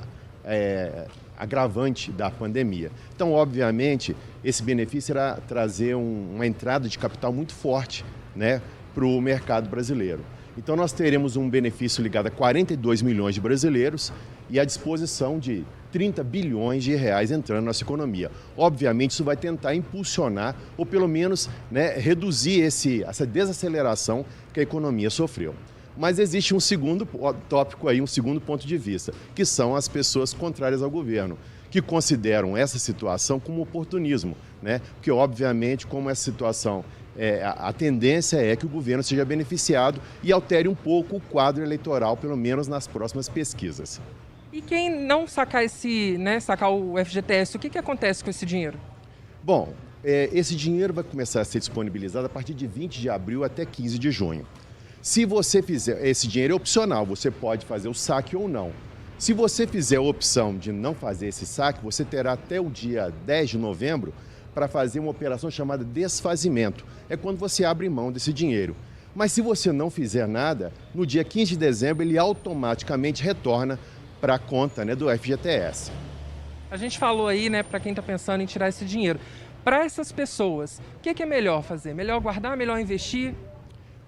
agravante da pandemia. Então, obviamente, esse benefício irá trazer uma entrada de capital muito forte, né, para o mercado brasileiro. Então, nós teremos um benefício ligado a 42 milhões de brasileiros e à disposição de 30 bilhões de reais entrando na nossa economia. Obviamente, isso vai tentar impulsionar ou, pelo menos, né, reduzir essa desaceleração que a economia sofreu. Mas existe um segundo tópico aí, um segundo ponto de vista, que são as pessoas contrárias ao governo, que consideram essa situação como oportunismo, né? Porque, obviamente, como essa situação, a tendência é que o governo seja beneficiado e altere um pouco o quadro eleitoral, pelo menos nas próximas pesquisas. E quem não sacar sacar o FGTS, o que acontece com esse dinheiro? Bom, esse dinheiro vai começar a ser disponibilizado a partir de 20 de abril até 15 de junho. Se você fizer, esse dinheiro é opcional, você pode fazer o saque ou não. Se você fizer a opção de não fazer esse saque, você terá até o dia 10 de novembro para fazer uma operação chamada desfazimento. É quando você abre mão desse dinheiro. Mas se você não fizer nada, no dia 15 de dezembro ele automaticamente retorna para a conta, né, do FGTS. A gente falou aí, né, para quem está pensando em tirar esse dinheiro. Para essas pessoas, o que é melhor fazer? Melhor guardar, melhor investir?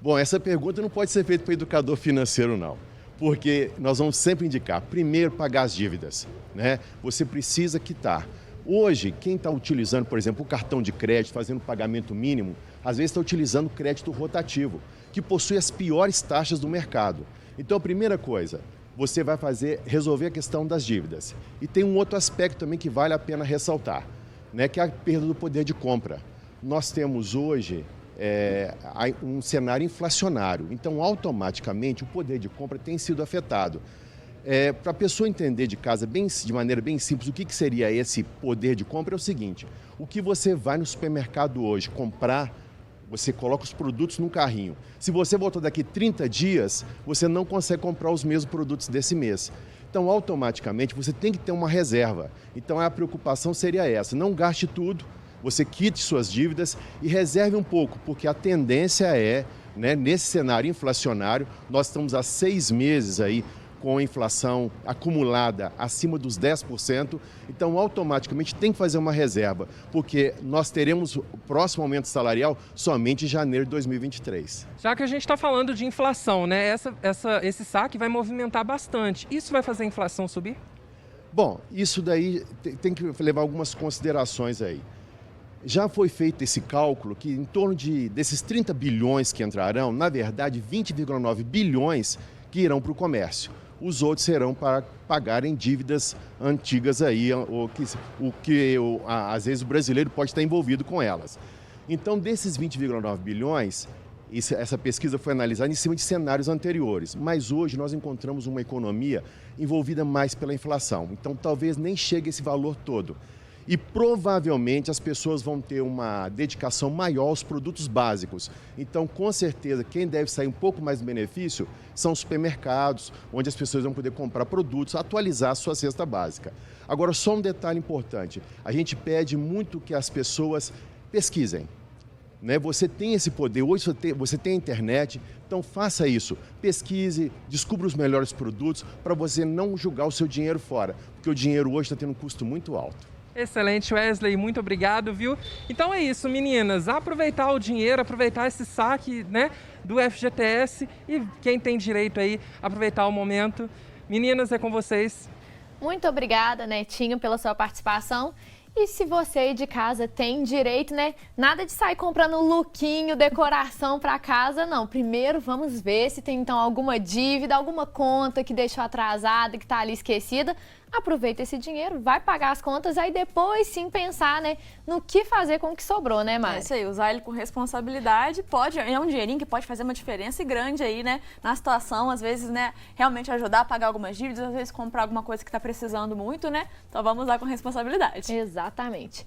Bom, essa pergunta não pode ser feita para o educador financeiro, não. Porque nós vamos sempre indicar, primeiro, pagar as dívidas, né? Você precisa quitar. Hoje, quem está utilizando, por exemplo, o cartão de crédito, fazendo pagamento mínimo, às vezes está utilizando o crédito rotativo, que possui as piores taxas do mercado. Então, a primeira coisa, você vai resolver a questão das dívidas. E tem um outro aspecto também que vale a pena ressaltar, né? Que é a perda do poder de compra. Nós temos hoje um cenário inflacionário, então automaticamente o poder de compra tem sido afetado. Para a pessoa entender de casa de maneira bem simples o que seria esse poder de compra é o seguinte: o que você vai no supermercado hoje comprar, você coloca os produtos num carrinho. Se você voltar daqui 30 dias, você não consegue comprar os mesmos produtos desse mês. Então, automaticamente, você tem que ter uma reserva. Então, a preocupação seria essa: não gaste tudo, você quite suas dívidas e reserve um pouco, porque a tendência né, nesse cenário inflacionário, nós estamos há 6 meses aí com a inflação acumulada acima dos 10%, então automaticamente tem que fazer uma reserva, porque nós teremos o próximo aumento salarial somente em janeiro de 2023. Já que a gente está falando de inflação, né? Esse saque vai movimentar bastante. Isso vai fazer a inflação subir? Bom, isso daí tem que levar algumas considerações aí. Já foi feito esse cálculo que em torno desses 30 bilhões que entrarão, na verdade 20,9 bilhões que irão para o comércio. Os outros serão para pagarem dívidas antigas aí, às vezes o brasileiro pode estar envolvido com elas. Então, desses 20,9 bilhões, essa pesquisa foi analisada em cima de cenários anteriores, mas hoje nós encontramos uma economia envolvida mais pela inflação, então talvez nem chegue esse valor todo. E provavelmente as pessoas vão ter uma dedicação maior aos produtos básicos. Então, com certeza, quem deve sair um pouco mais do benefício são os supermercados, onde as pessoas vão poder comprar produtos, atualizar a sua cesta básica. Agora, só um detalhe importante: a gente pede muito que as pessoas pesquisem. Né? Você tem esse poder, hoje você tem a internet, então faça isso. Pesquise, descubra os melhores produtos para você não jogar o seu dinheiro fora, porque o dinheiro hoje está tendo um custo muito alto. Excelente, Wesley, muito obrigado, viu? Então é isso, meninas, aproveitar o dinheiro, aproveitar esse saque, né, do FGTS e quem tem direito aí, aproveitar o momento. Meninas, é com vocês. Muito obrigada, Netinho, pela sua participação. E se você aí de casa tem direito, né? Nada de sair comprando lookinho, decoração para casa, não. Primeiro vamos ver se tem então alguma dívida, alguma conta que deixou atrasada, que tá ali esquecida. Aproveita esse dinheiro, vai pagar as contas, aí depois sim pensar, né, no que fazer com o que sobrou, né, Mari? É isso aí, usar ele com responsabilidade, é um dinheirinho que pode fazer uma diferença grande aí, né, na situação, às vezes, né, realmente ajudar a pagar algumas dívidas, às vezes comprar alguma coisa que está precisando muito, né, então vamos usar com responsabilidade. Exatamente.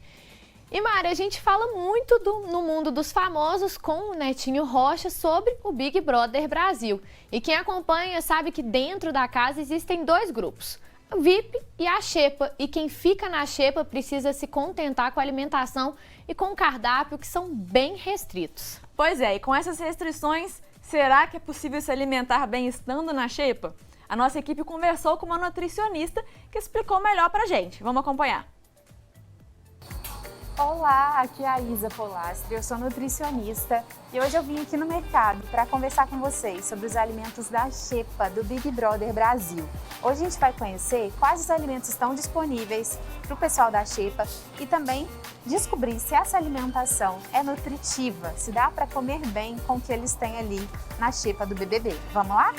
E, Mari, a gente fala muito no mundo dos famosos com o Netinho Rocha sobre o Big Brother Brasil. E quem acompanha sabe que dentro da casa existem 2 grupos: VIP e a xepa, e quem fica na xepa precisa se contentar com a alimentação e com o cardápio, que são bem restritos. Pois é, e com essas restrições, será que é possível se alimentar bem estando na xepa? A nossa equipe conversou com uma nutricionista que explicou melhor pra gente. Vamos acompanhar. Olá, aqui é a Isa Polastri, eu sou nutricionista e hoje eu vim aqui no mercado para conversar com vocês sobre os alimentos da Xepa, do Big Brother Brasil. Hoje a gente vai conhecer quais os alimentos estão disponíveis para o pessoal da Xepa e também descobrir se essa alimentação é nutritiva, se dá para comer bem com o que eles têm ali na Xepa do BBB. Vamos lá?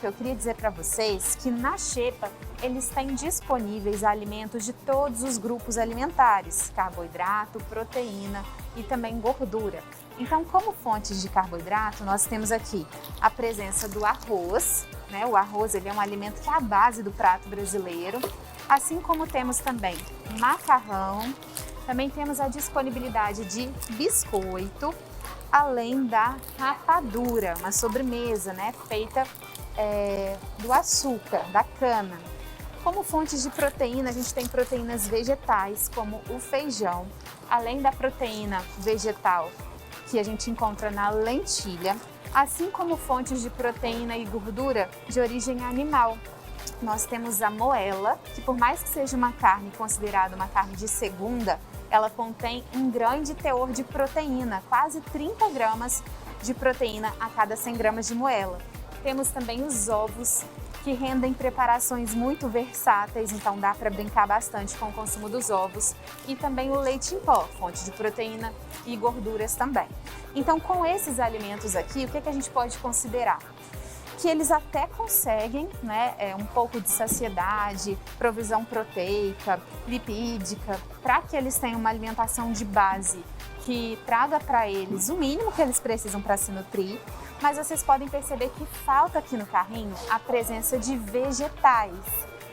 Eu queria dizer para vocês que na Xepa eles têm disponíveis alimentos de todos os grupos alimentares, carboidrato, proteína e também gordura. Então, como fontes de carboidrato, nós temos aqui a presença do arroz, né? O arroz ele é um alimento que é a base do prato brasileiro, assim como temos também macarrão, também temos a disponibilidade de biscoito, além da rapadura, uma sobremesa, né, feita do açúcar, da cana. Como fontes de proteína, a gente tem proteínas vegetais, como o feijão, além da proteína vegetal que a gente encontra na lentilha, assim como fontes de proteína e gordura de origem animal. Nós temos a moela, que por mais que seja uma carne considerada uma carne de segunda, ela contém um grande teor de proteína, quase 30 gramas de proteína a cada 100 gramas de moela. Temos também os ovos, que rendem preparações muito versáteis, então dá para brincar bastante com o consumo dos ovos. E também o leite em pó, fonte de proteína e gorduras também. Então, com esses alimentos aqui, o que a gente pode considerar? Que eles até conseguem, né, um pouco de saciedade, provisão proteica, lipídica, para que eles tenham uma alimentação de base que traga para eles o mínimo que eles precisam para se nutrir, mas vocês podem perceber que falta aqui no carrinho a presença de vegetais.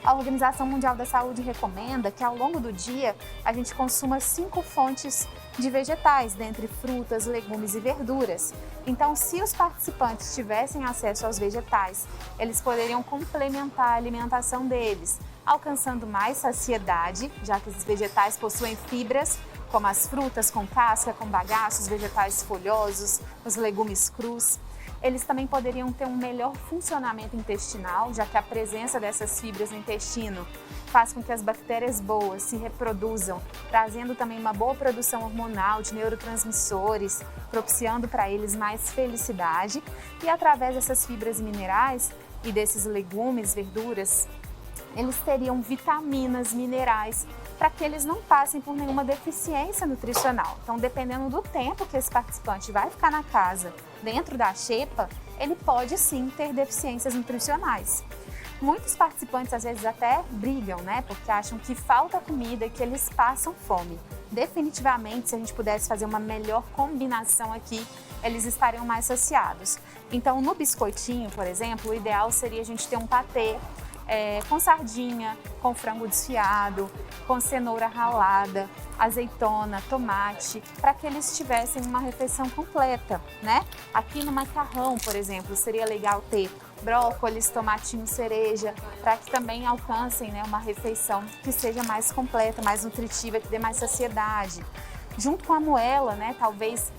A Organização Mundial da Saúde recomenda que ao longo do dia a gente consuma 5 fontes de vegetais, dentre frutas, legumes e verduras. Então, se os participantes tivessem acesso aos vegetais, eles poderiam complementar a alimentação deles, alcançando mais saciedade, já que esses vegetais possuem fibras, como as frutas com casca, com bagaços, vegetais folhosos, os legumes crus. Eles também poderiam ter um melhor funcionamento intestinal, já que a presença dessas fibras no intestino faz com que as bactérias boas se reproduzam, trazendo também uma boa produção hormonal de neurotransmissores, propiciando para eles mais felicidade. E através dessas fibras e minerais e desses legumes, verduras, eles teriam vitaminas, minerais, para que eles não passem por nenhuma deficiência nutricional. Então, dependendo do tempo que esse participante vai ficar na casa, dentro da Xepa, ele pode sim ter deficiências nutricionais. Muitos participantes às vezes até brigam, né, porque acham que falta comida e que eles passam fome. Definitivamente, se a gente pudesse fazer uma melhor combinação aqui, eles estariam mais saciados. Então, no biscoitinho, por exemplo, o ideal seria a gente ter um patê com sardinha, com frango desfiado, com cenoura ralada, azeitona, tomate, para que eles tivessem uma refeição completa, né? Aqui no macarrão, por exemplo, seria legal ter brócolis, tomatinho, cereja, para que também alcancem, né, uma refeição que seja mais completa, mais nutritiva, que dê mais saciedade. Junto com a moela, né, talvez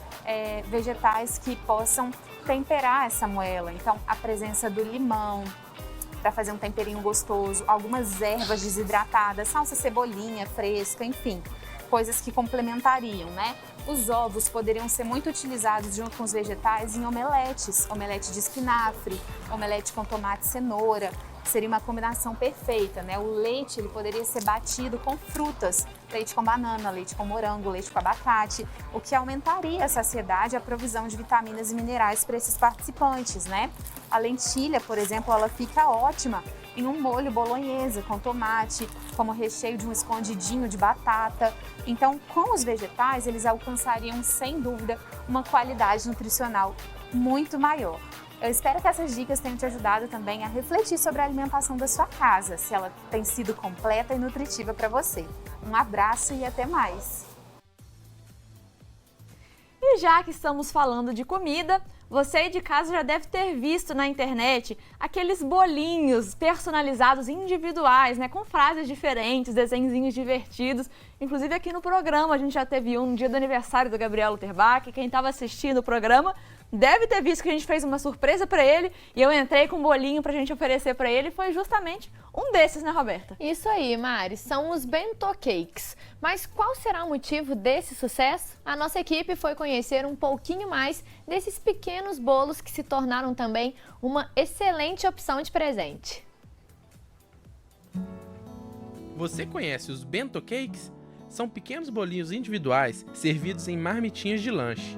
vegetais que possam temperar essa moela. Então, a presença do limão, para fazer um temperinho gostoso, algumas ervas desidratadas, salsa, cebolinha fresca, enfim, coisas que complementariam, né? Os ovos poderiam ser muito utilizados junto com os vegetais em omeletes, omelete de espinafre, omelete com tomate e cenoura, seria uma combinação perfeita, né? O leite ele poderia ser batido com frutas, leite com banana, leite com morango, leite com abacate, o que aumentaria a saciedade e a provisão de vitaminas e minerais para esses participantes, né? A lentilha, por exemplo, ela fica ótima em um molho bolonhesa com tomate, como recheio de um escondidinho de batata. Então, com os vegetais, eles alcançariam, sem dúvida, uma qualidade nutricional muito maior. Eu espero que essas dicas tenham te ajudado também a refletir sobre a alimentação da sua casa, se ela tem sido completa e nutritiva para você. Um abraço e até mais! E já que estamos falando de comida, você aí de casa já deve ter visto na internet aqueles bolinhos personalizados individuais, né, com frases diferentes, desenhinhos divertidos. Inclusive aqui no programa a gente já teve um no dia do aniversário do Gabriel Luterbach. Quem estava assistindo o programa deve ter visto que a gente fez uma surpresa para ele e eu entrei com um bolinho pra gente oferecer para ele e foi justamente um desses, né, Roberta? Isso aí, Mari, são os bento cakes. Mas qual será o motivo desse sucesso? A nossa equipe foi conhecer um pouquinho mais desses pequenos bolos que se tornaram também uma excelente opção de presente. Você conhece os bento cakes? São pequenos bolinhos individuais servidos em marmitinhas de lanche.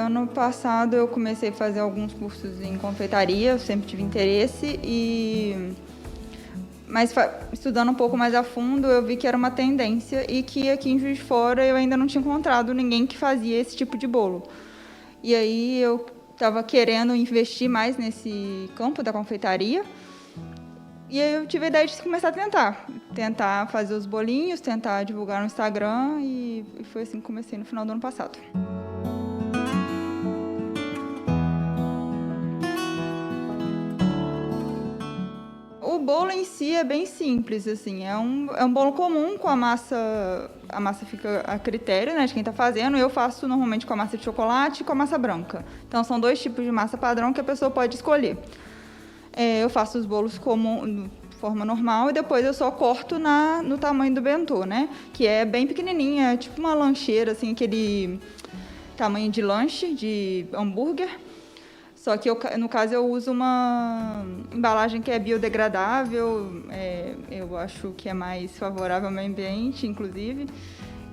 Ano passado eu comecei a fazer alguns cursos em confeitaria, eu sempre tive interesse, mas estudando um pouco mais a fundo eu vi que era uma tendência e que aqui em Juiz de Fora eu ainda não tinha encontrado ninguém que fazia esse tipo de bolo. E aí eu estava querendo investir mais nesse campo da confeitaria e aí eu tive a ideia de começar a tentar fazer os bolinhos, tentar divulgar no Instagram e foi assim que comecei no final do ano passado. O bolo em si é bem simples, assim, é um bolo comum com a massa fica a critério, né, de quem está fazendo. Eu faço normalmente com a massa de chocolate e com a massa branca. Então são 2 tipos de massa padrão que a pessoa pode escolher. Eu faço os bolos de forma normal e depois eu só corto no tamanho do bentô, né, que é bem pequenininha, é tipo uma lancheira, assim, aquele tamanho de lanche, de hambúrguer. Só que, no caso, eu uso uma embalagem que é biodegradável, eu acho que é mais favorável ao meio ambiente, inclusive.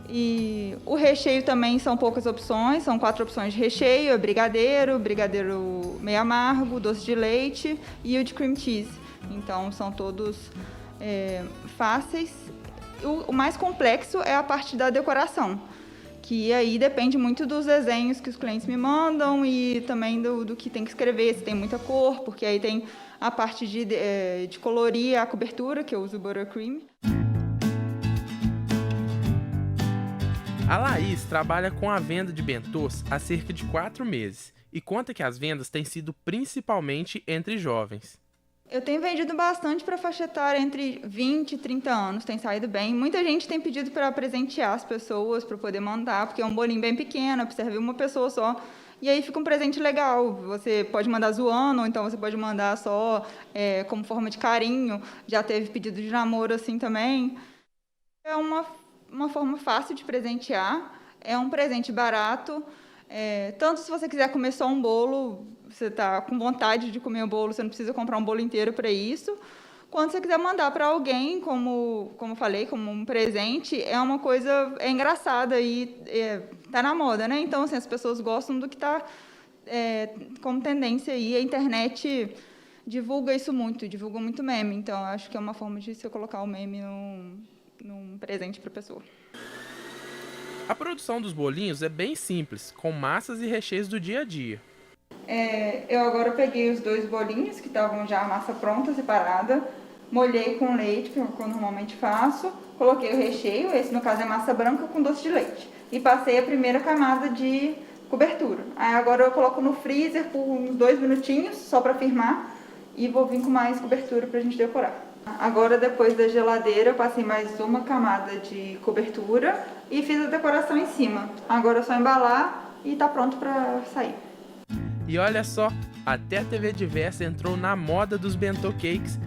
E o recheio também são poucas opções, são 4 opções de recheio, é brigadeiro meio amargo, doce de leite e o de cream cheese. Então, são todos fáceis. O mais complexo é a parte da decoração, que aí depende muito dos desenhos que os clientes me mandam e também do que tem que escrever, se tem muita cor, porque aí tem a parte de colorir a cobertura, que eu uso buttercream. A Laís trabalha com a venda de bentôs há cerca de 4 meses e conta que as vendas têm sido principalmente entre jovens. Eu tenho vendido bastante para faixa etária entre 20 e 30 anos, tem saído bem. Muita gente tem pedido para presentear as pessoas, para poder mandar, porque é um bolinho bem pequeno, para servir uma pessoa só. E aí fica um presente legal. Você pode mandar zoando, ou então você pode mandar só como forma de carinho. Já teve pedido de namoro assim também. É uma forma fácil de presentear, é um presente barato. Tanto se você quiser comer só um bolo, você está com vontade de comer o bolo, você não precisa comprar um bolo inteiro para isso. Quando você quiser mandar para alguém, como eu falei, como um presente, é uma coisa engraçada e está na moda, né? Então, assim, as pessoas gostam do que está como tendência aí. A internet divulga isso muito, divulga muito meme. Então, acho que é uma forma de você colocar o meme num presente para a pessoa. A produção dos bolinhos é bem simples, com massas e recheios do dia a dia. Eu agora peguei os 2 bolinhos, que estavam já a massa pronta, separada, molhei com leite, que eu normalmente faço, coloquei o recheio, esse no caso é massa branca com doce de leite, e passei a primeira camada de cobertura. Aí agora eu coloco no freezer por uns 2 minutinhos, só para firmar, e vou vir com mais cobertura para a gente decorar. Agora, depois da geladeira, eu passei mais uma camada de cobertura e fiz a decoração em cima. Agora é só embalar e tá pronto para sair. E olha só, até a TV Diversa entrou na moda dos bento cakes.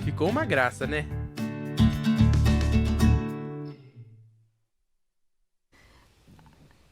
Ficou uma graça, né?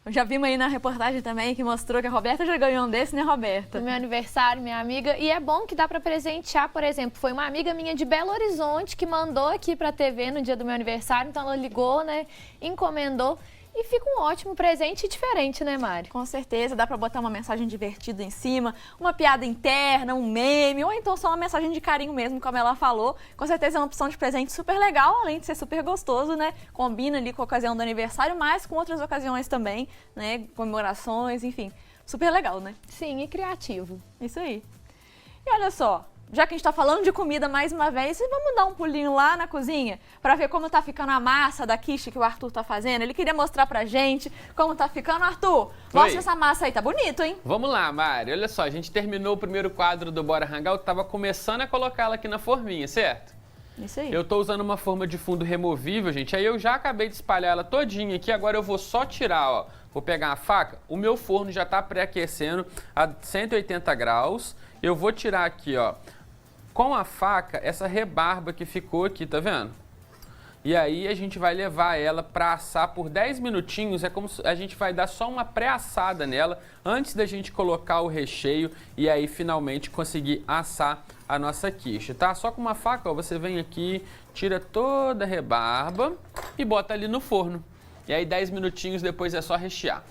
Já vimos aí na reportagem também que mostrou que a Roberta já ganhou um desse, né, Roberta? No meu aniversário, minha amiga. E é bom que dá para presentear, por exemplo, foi uma amiga minha de Belo Horizonte que mandou aqui para a TV no dia do meu aniversário. Então ela ligou, né, encomendou. E fica um ótimo presente diferente, né, Mari? Com certeza, dá pra botar uma mensagem divertida em cima, uma piada interna, um meme, ou então só uma mensagem de carinho mesmo, como ela falou. Com certeza é uma opção de presente super legal, além de ser super gostoso, né? Combina ali com a ocasião do aniversário, mas com outras ocasiões também, né? Comemorações, enfim. Super legal, né? Sim, e criativo. Isso aí. E olha só, já que a gente tá falando de comida mais uma vez, vamos dar um pulinho lá na cozinha para ver como tá ficando a massa da quiche que o Arthur tá fazendo. Ele queria mostrar pra gente como tá ficando. Arthur, mostra essa massa aí, tá bonito, hein? Vamos lá, Mari. Olha só, a gente terminou o primeiro quadro do Bora Rangar, eu tava começando a colocar ela aqui na forminha, certo? Isso aí. Eu tô usando uma forma de fundo removível, gente. Aí eu já acabei de espalhar ela todinha aqui, agora eu vou só tirar, ó. Vou pegar a faca, o meu forno já tá pré-aquecendo a 180 graus. Eu vou tirar aqui, ó, com a faca, essa rebarba que ficou aqui, tá vendo? E aí a gente vai levar ela para assar por 10 minutinhos, é como se a gente vai dar só uma pré-assada nela antes da gente colocar o recheio e aí finalmente conseguir assar a nossa quiche, tá? Só com uma faca, ó, você vem aqui, tira toda a rebarba e bota ali no forno. E aí 10 minutinhos depois é só rechear.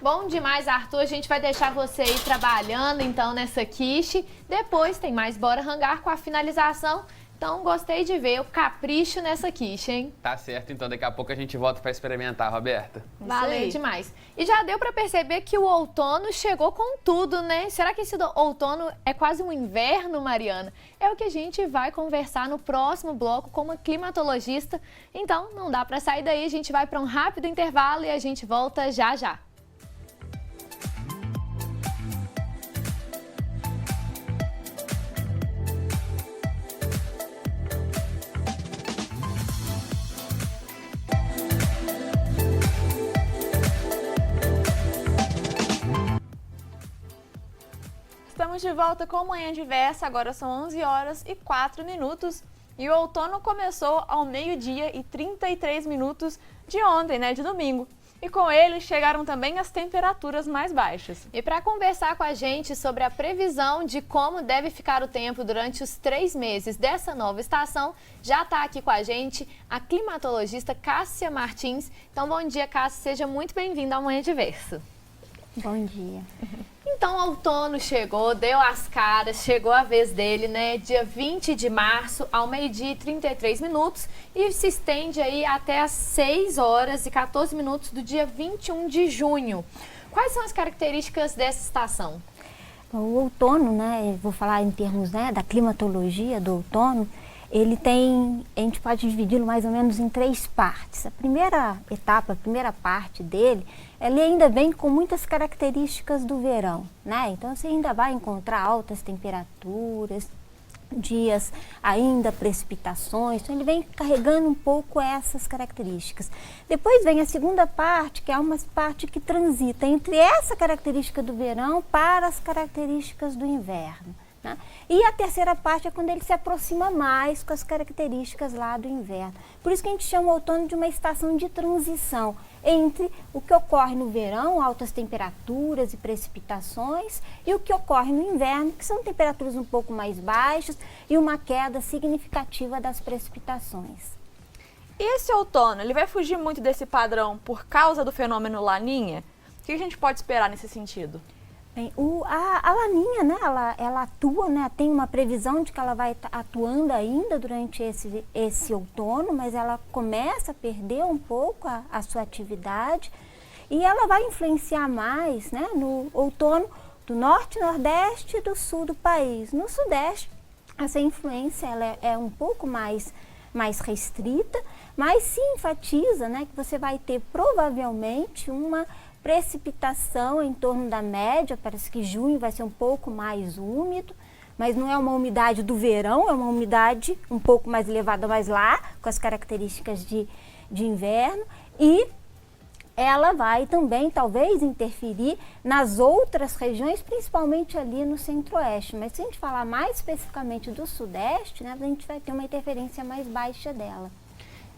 Bom demais, Arthur. A gente vai deixar você aí trabalhando então nessa quiche. Depois tem mais Bora Rangar com a finalização. Então gostei de ver o capricho nessa quiche, hein? Tá certo, então daqui a pouco a gente volta para experimentar, Roberta. Valeu demais. E já deu para perceber que o outono chegou com tudo, né? Será que esse outono é quase um inverno, Mariana? É o que a gente vai conversar no próximo bloco com uma climatologista. Então não dá para sair daí, a gente vai para um rápido intervalo e a gente volta já já. Estamos de volta com Manhã Diversa, agora são 11 horas e 4 minutos e o outono começou ao meio-dia e 33 minutos de ontem, né, de domingo. E com ele chegaram também as temperaturas mais baixas. E para conversar com a gente sobre a previsão de como deve ficar o tempo durante os 3 meses dessa nova estação, já está aqui com a gente a climatologista Cássia Martins. Então, bom dia, Cássia, seja muito bem-vinda ao Manhã Diverso. Bom dia. Então, o outono chegou, deu as caras, chegou a vez dele, né? Dia 20 de março, ao meio-dia e 33 minutos, e se estende aí até as 6 horas e 14 minutos do dia 21 de junho. Quais são as características dessa estação? O outono, né? Vou falar em termos, né, da climatologia do outono. Ele tem, a gente pode dividi-lo mais ou menos em 3 partes. A primeira etapa, a primeira parte dele, ele ainda vem com muitas características do verão, né? Então você ainda vai encontrar altas temperaturas, dias ainda precipitações, então ele vem carregando um pouco essas características. Depois vem a segunda parte, que é uma parte que transita entre essa característica do verão para as características do inverno. Né? E a terceira parte é quando ele se aproxima mais com as características lá do inverno. Por isso que a gente chama o outono de uma estação de transição entre o que ocorre no verão, altas temperaturas e precipitações, e o que ocorre no inverno, que são temperaturas um pouco mais baixas e uma queda significativa das precipitações. E esse outono, ele vai fugir muito desse padrão por causa do fenômeno Laninha? O que a gente pode esperar nesse sentido? Bem, a Laninha, né, ela atua, né, tem uma previsão de que ela vai atuando ainda durante esse outono, mas ela começa a perder um pouco a sua atividade e ela vai influenciar mais, né, no outono do norte, nordeste e do sul do país. No sudeste, essa influência ela é um pouco mais restrita, mas se enfatiza, né, que você vai ter provavelmente uma precipitação em torno da média. Parece que junho vai ser um pouco mais úmido, mas não é uma umidade do verão, é uma umidade um pouco mais elevada, mais lá, com as características de inverno, e ela vai também talvez interferir nas outras regiões, principalmente ali no centro-oeste. Mas se a gente falar mais especificamente do sudeste, né, a gente vai ter uma interferência mais baixa dela.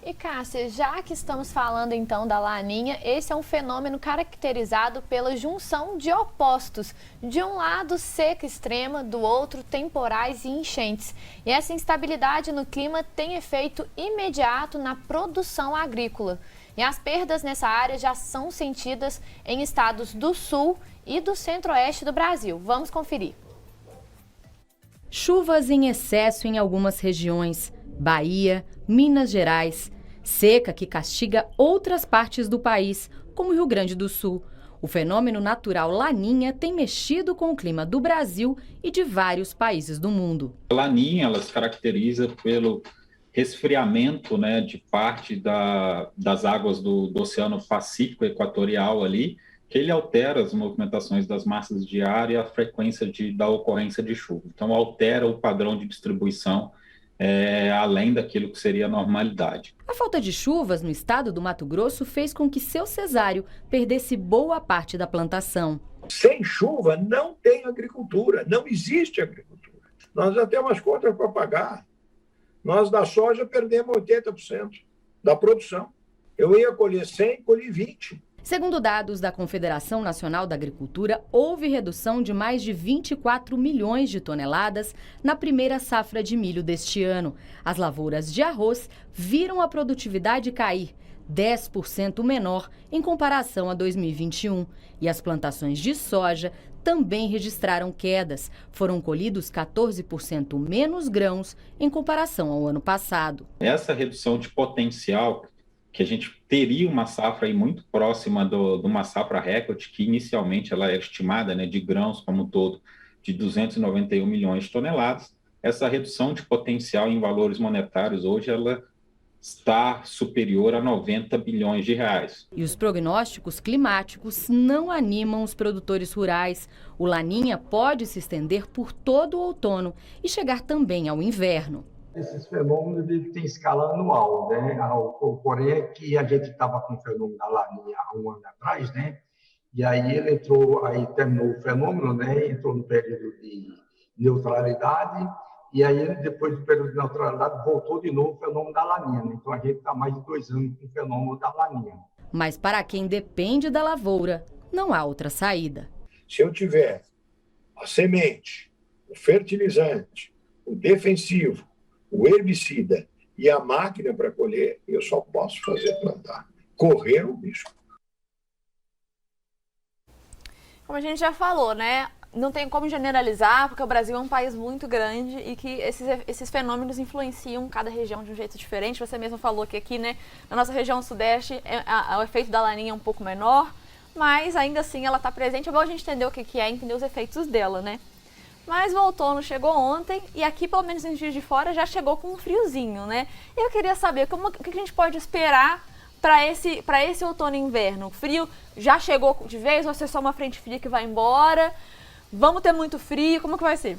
E Cássia, já que estamos falando então da Laninha, esse é um fenômeno caracterizado pela junção de opostos. De um lado, seca extrema, do outro, temporais e enchentes. E essa instabilidade no clima tem efeito imediato na produção agrícola. E as perdas nessa área já são sentidas em estados do sul e do centro-oeste do Brasil. Vamos conferir. Chuvas em excesso em algumas regiões. Bahia, Minas Gerais. Seca que castiga outras partes do país, como o Rio Grande do Sul. O fenômeno natural Laninha tem mexido com o clima do Brasil e de vários países do mundo. A Laninha, ela se caracteriza pelo resfriamento, né, de parte das águas do Oceano Pacífico Equatorial ali, que ele altera as movimentações das massas de ar e a frequência da ocorrência de chuva. Então, altera o padrão de distribuição além daquilo que seria a normalidade. A falta de chuvas no estado do Mato Grosso fez com que seu Cesário perdesse boa parte da plantação. Sem chuva não tem agricultura, não existe agricultura. Nós já temos as contas para pagar. Nós da soja perdemos 80% da produção. Eu ia colher 100, colhi 20. Segundo dados da Confederação Nacional da Agricultura, houve redução de mais de 24 milhões de toneladas na primeira safra de milho deste ano. As lavouras de arroz viram a produtividade cair 10% menor em comparação a 2021. E as plantações de soja também registraram quedas. Foram colhidos 14% menos grãos em comparação ao ano passado. Essa redução de potencial, que a gente teria uma safra aí muito próxima de uma safra recorde, que inicialmente ela era estimada, né, de grãos como um todo, de 291 milhões de toneladas. Essa redução de potencial em valores monetários hoje ela está superior a 90 bilhões de reais. E os prognósticos climáticos não animam os produtores rurais. O Laninha pode se estender por todo o outono e chegar também ao inverno. Esses fenômenos têm escala anual, né? Porém é que a gente estava com o fenômeno da Laninha há um ano atrás, né? E aí ele entrou, aí terminou o fenômeno, né? Entrou no período de neutralidade. E aí, depois do período de neutralidade, voltou de novo o fenômeno da Laninha. Né? Então, a gente está mais de 2 anos com o fenômeno da Laninha. Mas para quem depende da lavoura, não há outra saída. Se eu tiver a semente, o fertilizante, o defensivo, o herbicida e a máquina para colher, eu só posso fazer plantar. Correr o risco. Como a gente já falou, né? Não tem como generalizar, porque o Brasil é um país muito grande e que esses fenômenos influenciam cada região de um jeito diferente. Você mesmo falou que aqui, né, na nossa região sudeste, o efeito da Laninha é um pouco menor, mas ainda assim ela está presente. É bom a gente entender o que é, entender os efeitos dela, né? Mas o outono chegou ontem e aqui, pelo menos em Juiz de Fora, já chegou com um friozinho, né? Eu queria saber o que a gente pode esperar para esse outono e inverno. O frio já chegou de vez ou é só uma frente fria que vai embora? Vamos ter muito frio? Como que vai ser?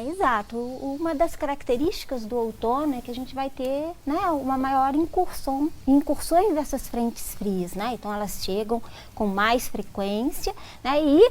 Exato. Uma das características do outono é que a gente vai ter, né, uma maior incursões dessas frentes frias, né? Então elas chegam com mais frequência, né? E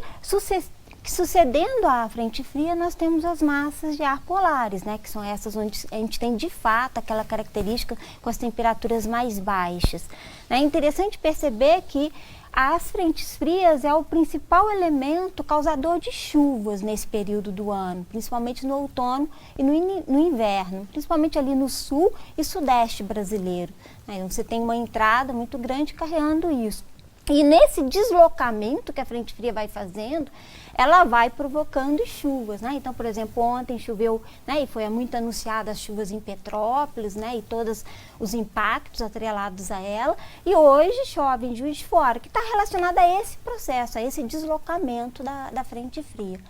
sucedendo à frente fria, nós temos as massas de ar polares, né? Que são essas onde a gente tem de fato aquela característica com as temperaturas mais baixas. É interessante perceber que as frentes frias é o principal elemento causador de chuvas nesse período do ano, principalmente no outono e no inverno, principalmente ali no sul e sudeste brasileiro. Então, você tem uma entrada muito grande carregando isso. E nesse deslocamento que a frente fria vai fazendo, ela vai provocando chuvas, né? Então, por exemplo, ontem choveu, né, e foi muito anunciada as chuvas em Petrópolis, né, e todos os impactos atrelados a ela. E hoje chove em Juiz de Fora, que está relacionado a esse processo, a esse deslocamento da frente fria.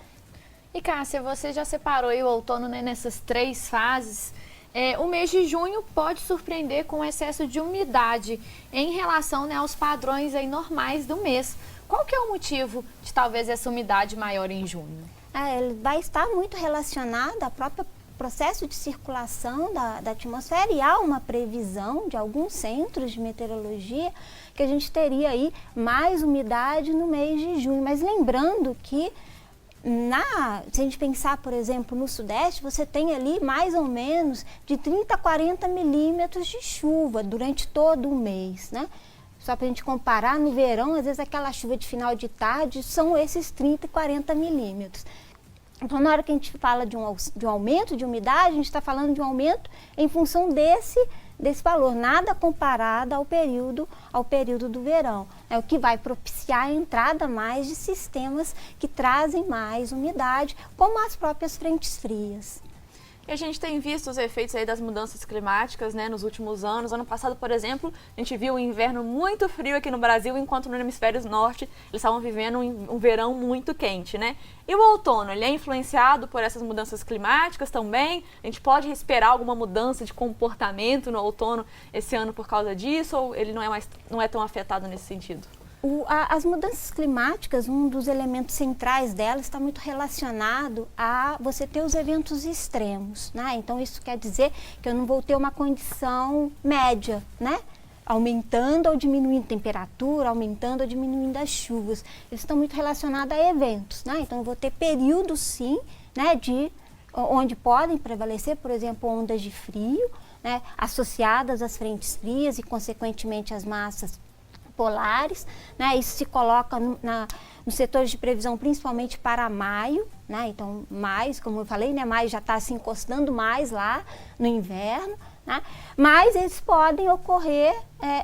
E Cássia, você já separou aí o outono, né, nessas 3 fases. O mês de junho pode surpreender com excesso de umidade em relação, né, aos padrões aí normais do mês. Qual que é o motivo de talvez essa umidade maior em junho? Ele vai estar muito relacionado ao próprio processo de circulação da atmosfera e há uma previsão de alguns centros de meteorologia que a gente teria aí mais umidade no mês de junho. Mas lembrando que se a gente pensar, por exemplo, no sudeste, você tem ali mais ou menos de 30 a 40 milímetros de chuva durante todo o mês, né? Só para a gente comparar, no verão, às vezes aquela chuva de final de tarde são esses 30 e 40 milímetros. Então, na hora que a gente fala de um aumento de umidade, a gente está falando de um aumento em função desse valor, nada comparado ao período do verão. É o que vai propiciar a entrada mais de sistemas que trazem mais umidade, como as próprias frentes frias. E a gente tem visto os efeitos aí das mudanças climáticas, né, nos últimos anos. Ano passado, por exemplo, a gente viu um inverno muito frio aqui no Brasil, enquanto no hemisfério norte eles estavam vivendo um verão muito quente, né? E o outono, ele é influenciado por essas mudanças climáticas também? A gente pode esperar alguma mudança de comportamento no outono esse ano por causa disso, ou ele não é tão afetado nesse sentido? As mudanças climáticas, um dos elementos centrais delas está muito relacionado a você ter os eventos extremos, né? Então isso quer dizer que eu não vou ter uma condição média, né? Aumentando ou diminuindo a temperatura, aumentando ou diminuindo as chuvas. Eles estão muito relacionados a eventos, né? Então eu vou ter períodos sim, né, onde podem prevalecer, por exemplo, ondas de frio, né, associadas às frentes frias e consequentemente às massas polares, né? Isso se coloca nos setores de previsão principalmente para maio, né? Então, mais, como eu falei, né? Maio já está se encostando mais lá no inverno, né? Mas eles podem ocorrer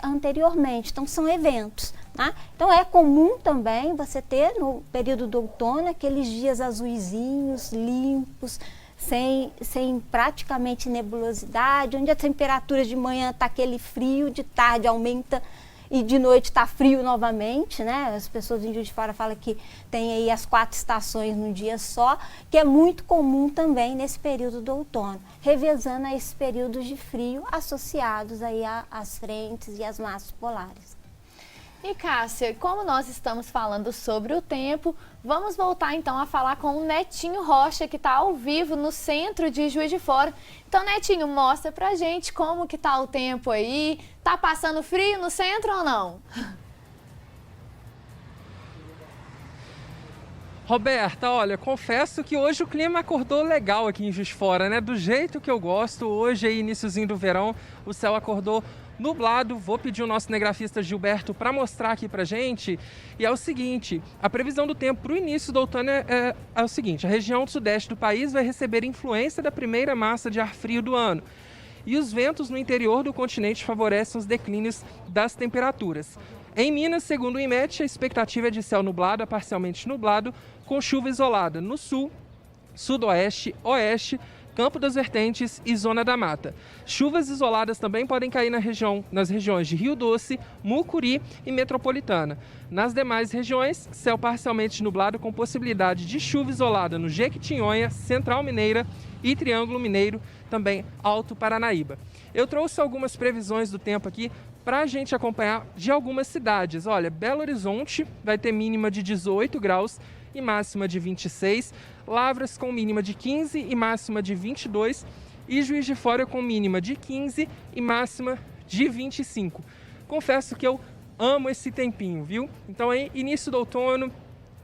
anteriormente, então são eventos, né? Então é comum também você ter no período do outono aqueles dias azuizinhos, limpos, sem praticamente nebulosidade, onde a temperatura de manhã está aquele frio, de tarde aumenta e de noite está frio novamente, né? As pessoas em Juiz de Fora falam que tem aí as 4 estações num dia só, que é muito comum também nesse período do outono, revezando a esses períodos de frio associados aí às frentes e às massas polares. E Cássia, como nós estamos falando sobre o tempo, vamos voltar então a falar com o Netinho Rocha, que está ao vivo no centro de Juiz de Fora. Então, Netinho, mostra pra gente como que tá o tempo aí. Tá passando frio no centro ou não? Roberta, olha, confesso que hoje o clima acordou legal aqui em Juiz de Fora, né? Do jeito que eu gosto. Hoje, aí, iniciozinho do verão, o céu acordou nublado. Vou pedir o nosso cinegrafista Gilberto para mostrar aqui pra gente. E é o seguinte, a previsão do tempo para o início do outono é o seguinte: a região do sudeste do país vai receber influência da primeira massa de ar frio do ano. E os ventos no interior do continente favorecem os declínios das temperaturas. Em Minas, segundo o IMET, a expectativa é de céu nublado a parcialmente nublado, com chuva isolada no sul, sudoeste, oeste, Campo das Vertentes e Zona da Mata. Chuvas isoladas também podem cair nas regiões de Rio Doce, Mucuri e Metropolitana. Nas demais regiões, céu parcialmente nublado com possibilidade de chuva isolada no Jequitinhonha, Central Mineira e Triângulo Mineiro, também Alto Paranaíba. Eu trouxe algumas previsões do tempo aqui para a gente acompanhar de algumas cidades. Olha, Belo Horizonte vai ter mínima de 18 graus e máxima de 26, Lavras com mínima de 15 e máxima de 22 e Juiz de Fora com mínima de 15 e máxima de 25. Confesso que eu amo esse tempinho, viu? Então aí, início do outono,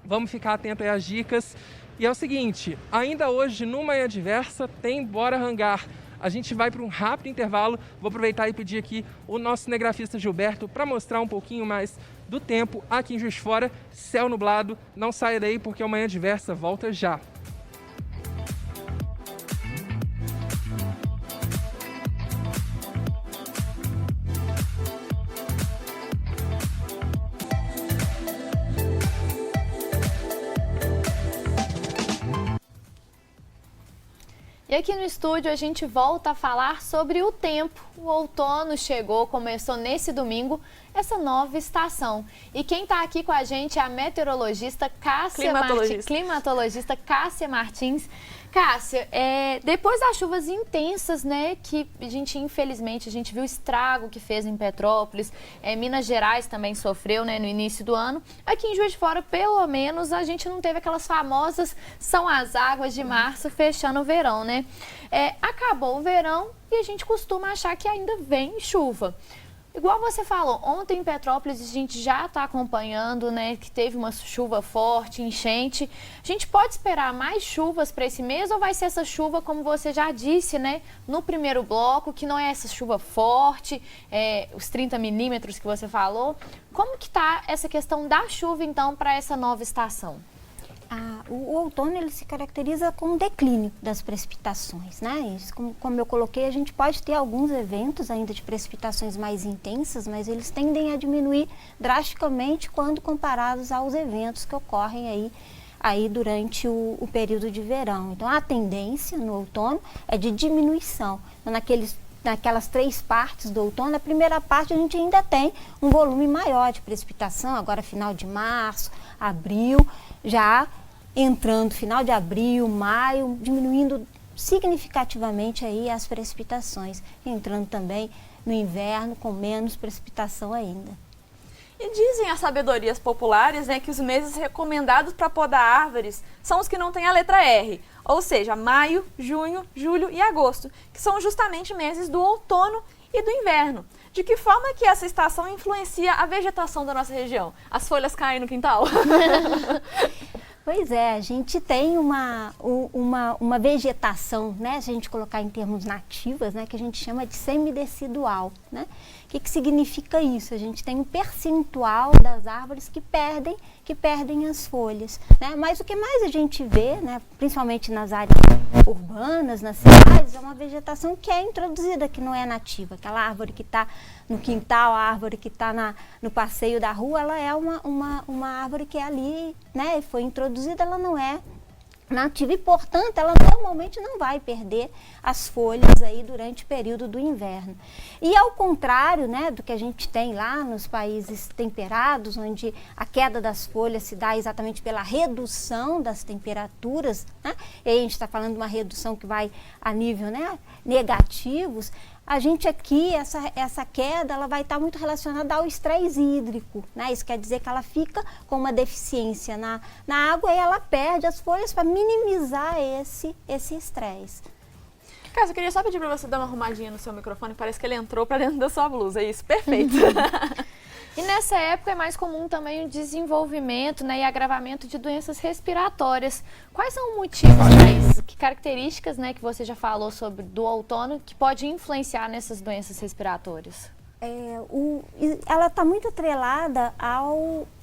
vamos ficar atento aí às dicas. E é o seguinte, ainda hoje no Manhã Diversa tem Bora Hangar. A gente vai para um rápido intervalo. Vou aproveitar e pedir aqui o nosso cinegrafista Gilberto para mostrar um pouquinho mais do tempo aqui em Juiz de Fora. Céu nublado, não saia daí porque o Manhã Diversa volta já. E aqui no estúdio a gente volta a falar sobre o tempo. O outono chegou, começou nesse domingo, essa nova estação. E quem está aqui com a gente é a meteorologista climatologista Cássia Martins. Cássia, depois das chuvas intensas, né, que a gente, infelizmente, a gente viu o estrago que fez em Petrópolis, Minas Gerais também sofreu, né, no início do ano. Aqui em Juiz de Fora, pelo menos, a gente não teve aquelas famosas São as Águas de março fechando o verão, né? Acabou o verão e a gente costuma achar que ainda vem chuva. Igual você falou, ontem em Petrópolis a gente já está acompanhando, né, que teve uma chuva forte, enchente. A gente pode esperar mais chuvas para esse mês ou vai ser essa chuva, como você já disse, né, no primeiro bloco, que não é essa chuva forte, os 30 milímetros que você falou. Como que está essa questão da chuva, então, para essa nova estação? O outono ele se caracteriza com um declínio das precipitações, né? Isso, como eu coloquei, a gente pode ter alguns eventos ainda de precipitações mais intensas, mas eles tendem a diminuir drasticamente quando comparados aos eventos que ocorrem aí aí durante o período de verão. Então a tendência no outono é de diminuição. Então, naquelas 3 partes do outono, a primeira parte a gente ainda tem um volume maior de precipitação, agora final de março, abril, já entrando final de abril, maio, diminuindo significativamente aí as precipitações, entrando também no inverno com menos precipitação ainda. E dizem as sabedorias populares, né, que os meses recomendados para podar árvores são os que não têm a letra R, ou seja, maio, junho, julho e agosto, que são justamente meses do outono e do inverno. De que forma que essa estação influencia a vegetação da nossa região? As folhas caem no quintal? Pois é, a gente tem uma vegetação, né, se a gente colocar em termos nativas, né, que a gente chama de semidecidual, né? O que significa isso? A gente tem um percentual das árvores que perdem as folhas, né? Mas o que mais a gente vê, né, principalmente nas áreas urbanas, nas cidades, é uma vegetação que é introduzida, que não é nativa. Aquela árvore que está no quintal, a árvore que está no passeio da rua, ela é uma árvore que é ali, né, foi introduzida, ela não é nativa e, portanto, ela normalmente não vai perder as folhas aí durante o período do inverno. E ao contrário, né, do que a gente tem lá nos países temperados, onde a queda das folhas se dá exatamente pela redução das temperaturas, né, e aí a gente está falando de uma redução que vai a nível, né, negativos. A gente aqui, essa queda, ela vai estar muito relacionada ao estresse hídrico, né? Isso quer dizer que ela fica com uma deficiência na água e ela perde as folhas para minimizar esse estresse. Cássio, eu queria só pedir para você dar uma arrumadinha no seu microfone, parece que ele entrou para dentro da sua blusa, é isso, perfeito. E nessa época é mais comum também o desenvolvimento, né, e agravamento de doenças respiratórias. Quais são os motivos, que características, né, que você já falou sobre do outono que pode influenciar nessas doenças respiratórias? Ela está muito atrelada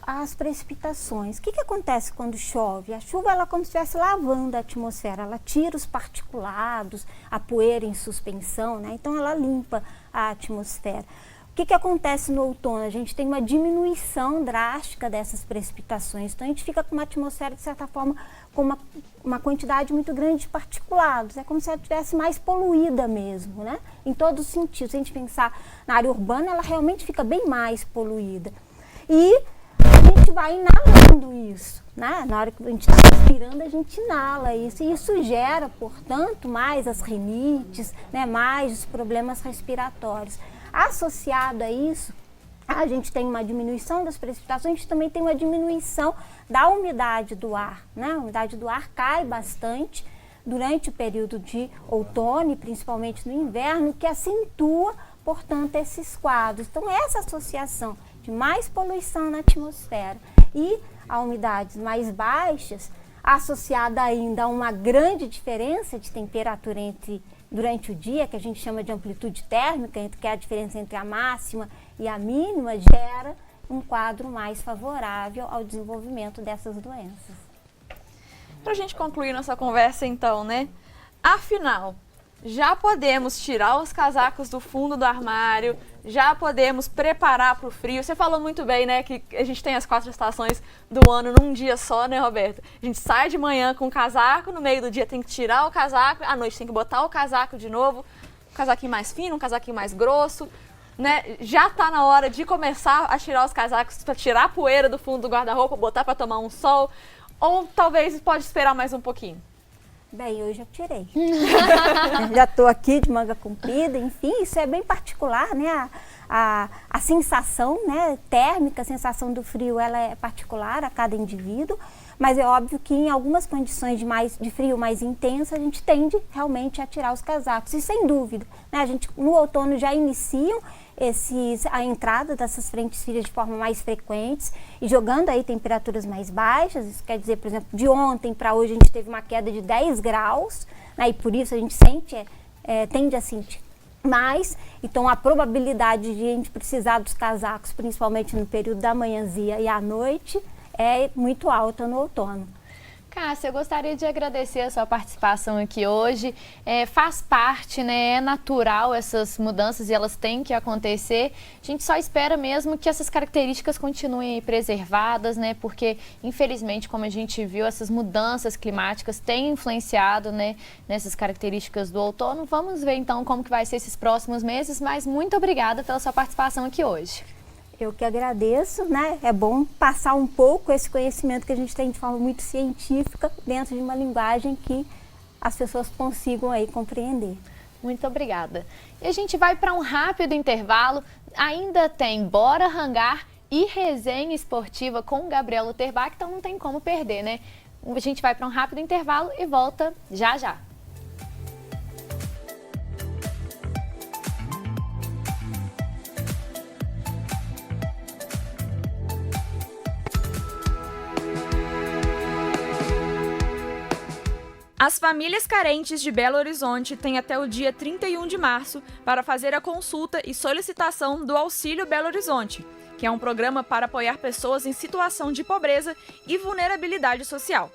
às precipitações. O que acontece quando chove? A chuva ela é como se estivesse lavando a atmosfera, ela tira os particulados, a poeira em suspensão, né? Então ela limpa a atmosfera. O que acontece no outono? A gente tem uma diminuição drástica dessas precipitações, então a gente fica com uma atmosfera, de certa forma, com uma quantidade muito grande de particulados. É como se ela estivesse mais poluída mesmo, né? Em todos os sentidos. Se a gente pensar na área urbana, ela realmente fica bem mais poluída. E a gente vai inalando isso, né? Na hora que a gente está respirando, a gente inala isso. E isso gera, portanto, mais as rinites, né? Mais os problemas respiratórios. Associado a isso, a gente tem uma diminuição das precipitações, a gente também tem uma diminuição da umidade do ar, né? A umidade do ar cai bastante durante o período de outono e principalmente no inverno, que acentua, portanto, esses quadros. Então, essa associação de mais poluição na atmosfera e a umidades mais baixas, associada ainda a uma grande diferença de temperatura durante o dia, que a gente chama de amplitude térmica, que é a diferença entre a máxima e a mínima, gera um quadro mais favorável ao desenvolvimento dessas doenças. Para a gente concluir nossa conversa, então, né? Afinal, já podemos tirar os casacos do fundo do armário, já podemos preparar para o frio. Você falou muito bem, né, que a gente tem as 4 estações do ano num dia só, né, Roberto? A gente sai de manhã com o casaco, no meio do dia tem que tirar o casaco, à noite tem que botar o casaco de novo, um casaquinho mais fino, um casaquinho mais grosso, né? Já está na hora de começar a tirar os casacos para tirar a poeira do fundo do guarda-roupa, botar para tomar um sol, ou talvez pode esperar mais um pouquinho? Bem, eu já tirei. Já estou aqui de manga comprida, enfim, isso é bem particular, né? A sensação, né, térmica, a sensação do frio, ela é particular a cada indivíduo, mas é óbvio que em algumas condições de frio mais intenso, a gente tende realmente a tirar os casacos. E sem dúvida, né, a gente no outono já iniciam a entrada dessas frentes frias de forma mais frequentes e jogando aí temperaturas mais baixas. Isso quer dizer, por exemplo, de ontem para hoje a gente teve uma queda de 10 graus, né, e por isso a gente tende a sentir mais. Então a probabilidade de a gente precisar dos casacos, principalmente no período da manhãzinha e à noite, é muito alta no outono. Cássia, eu gostaria de agradecer a sua participação aqui hoje. Faz parte, né? É natural essas mudanças e elas têm que acontecer. A gente só espera mesmo que essas características continuem preservadas, né? Porque, infelizmente, como a gente viu, essas mudanças climáticas têm influenciado, né, nessas características do outono. Vamos ver, então, como que vai ser esses próximos meses, mas muito obrigada pela sua participação aqui hoje. Eu que agradeço, né? É bom passar um pouco esse conhecimento que a gente tem de forma muito científica dentro de uma linguagem que as pessoas consigam aí compreender. Muito obrigada. E a gente vai para um rápido intervalo. Ainda tem Bora Hangar e resenha esportiva com o Gabriel Luterbach, então não tem como perder, né? A gente vai para um rápido intervalo e volta já já. As famílias carentes de Belo Horizonte têm até o dia 31 de março para fazer a consulta e solicitação do Auxílio Belo Horizonte, que é um programa para apoiar pessoas em situação de pobreza e vulnerabilidade social.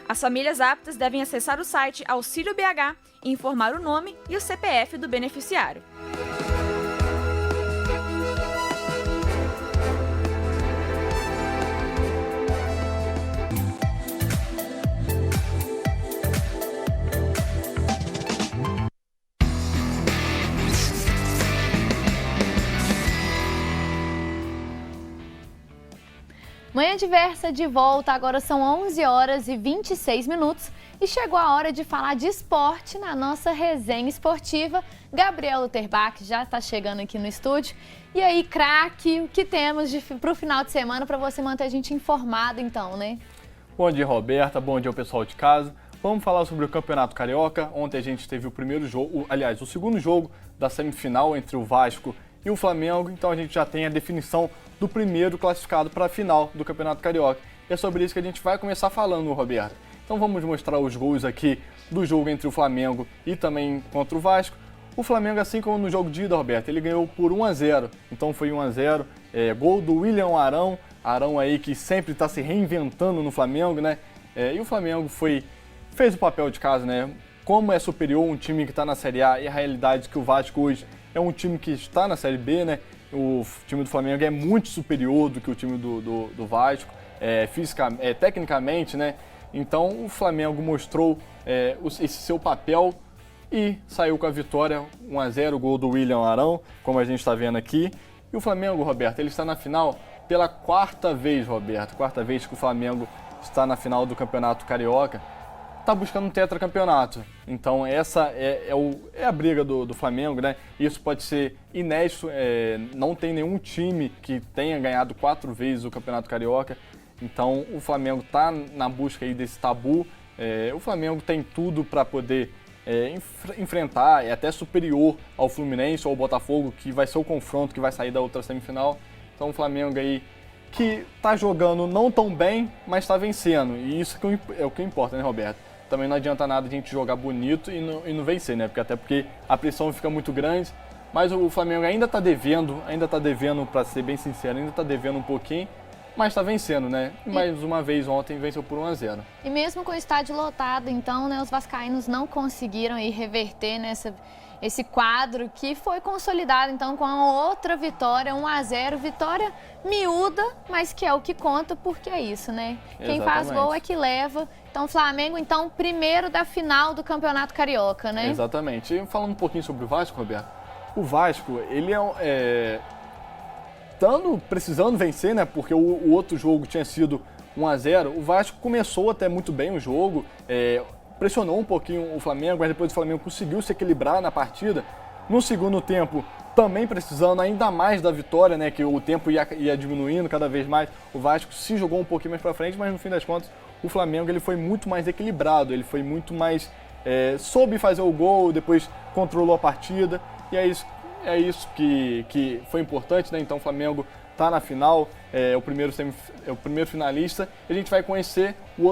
As famílias aptas devem acessar o site Auxílio BH e informar o nome e o CPF do beneficiário. Manhã Diversa de volta, agora são 11 horas e 26 minutos e chegou a hora de falar de esporte na nossa resenha esportiva. Gabriel Luterbach já está chegando aqui no estúdio. E aí, craque, o que temos para o final de semana para você manter a gente informado então, né? Bom dia, Roberta, bom dia ao pessoal de casa. Vamos falar sobre o Campeonato Carioca. Ontem a gente teve o primeiro jogo, o segundo jogo da semifinal entre o Vasco e o Flamengo, então a gente já tem a definição do primeiro classificado para a final do Campeonato Carioca. E é sobre isso que a gente vai começar falando, Roberto. Então vamos mostrar os gols aqui do jogo entre o Flamengo e também contra o Vasco. O Flamengo, assim como no jogo de ida, Roberto, ele ganhou por 1-0, então foi 1-0. Gol do William Arão, Arão aí que sempre está se reinventando no Flamengo, né? E o Flamengo fez o papel de casa, né? Como é superior um time que está na Série A e a realidade que o Vasco hoje é um time que está na Série B, né? O time do Flamengo é muito superior do que o time do Vasco, tecnicamente, né? Então o Flamengo mostrou esse seu papel e saiu com a vitória, 1-0, gol do William Arão, como a gente está vendo aqui. E o Flamengo, Roberto, ele está na final pela quarta vez, Roberto, quarta vez que o Flamengo está na final do Campeonato Carioca. Está buscando um tetracampeonato. Então essa é a briga do Flamengo, né? Isso pode ser inédito, não tem nenhum time que tenha ganhado 4 vezes o Campeonato Carioca. Então o Flamengo está na busca aí desse tabu. O Flamengo tem tudo para poder enfrentar, é até superior ao Fluminense ou ao Botafogo, que vai ser o confronto que vai sair da outra semifinal. Então o Flamengo aí que está jogando não tão bem, mas está vencendo. E isso é o que importa, né, Roberto? Também não adianta nada a gente jogar bonito e não vencer, né? Porque a pressão fica muito grande. Mas o Flamengo ainda está devendo, para ser bem sincero, ainda está devendo um pouquinho, mas está vencendo, né? E mais uma vez ontem venceu por 1-0. E mesmo com o estádio lotado, então, né, os vascaínos não conseguiram aí reverter esse quadro que foi consolidado, então, com a outra vitória, 1-0, vitória miúda, mas que é o que conta, porque é isso, né? Quem faz gol é que leva. Então, o Flamengo, então, primeiro da final do Campeonato Carioca, né? Exatamente. E falando um pouquinho sobre o Vasco, Roberto, o Vasco, ele estando precisando vencer, né? Porque o outro jogo tinha sido 1-0, o Vasco começou até muito bem o jogo, pressionou um pouquinho o Flamengo, mas depois o Flamengo conseguiu se equilibrar na partida. No segundo tempo, também precisando ainda mais da vitória, né? Que o tempo ia diminuindo cada vez mais. O Vasco se jogou um pouquinho mais para frente, mas no fim das contas, o Flamengo ele foi muito mais equilibrado, ele foi muito mais... soube fazer o gol, depois controlou a partida. E é isso que foi importante, né? Então o Flamengo está na final, é o primeiro finalista. A gente vai conhecer o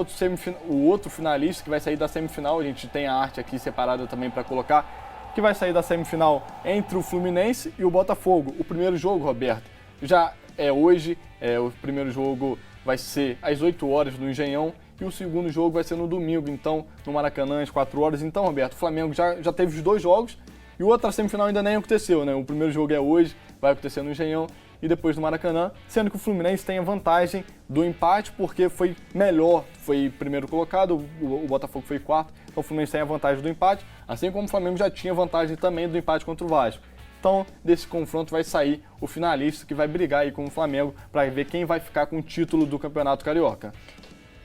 outro finalista que vai sair da semifinal. A gente tem a arte aqui separada também para colocar, que vai sair da semifinal entre o Fluminense e o Botafogo. O primeiro jogo, Roberto, já é hoje, o primeiro jogo vai ser às 8 horas no Engenhão e o segundo jogo vai ser no domingo, então, no Maracanã, às 4 horas. Então, Roberto, o Flamengo já teve os 2 jogos e outra semifinal ainda nem aconteceu, né? O primeiro jogo é hoje, vai acontecer no Engenhão e depois no Maracanã, sendo que o Fluminense tem a vantagem do empate porque foi melhor, foi primeiro colocado, o Botafogo foi quarto, então o Fluminense tem a vantagem do empate, assim como o Flamengo já tinha vantagem também do empate contra o Vasco. Então, desse confronto vai sair o finalista que vai brigar aí com o Flamengo para ver quem vai ficar com o título do Campeonato Carioca.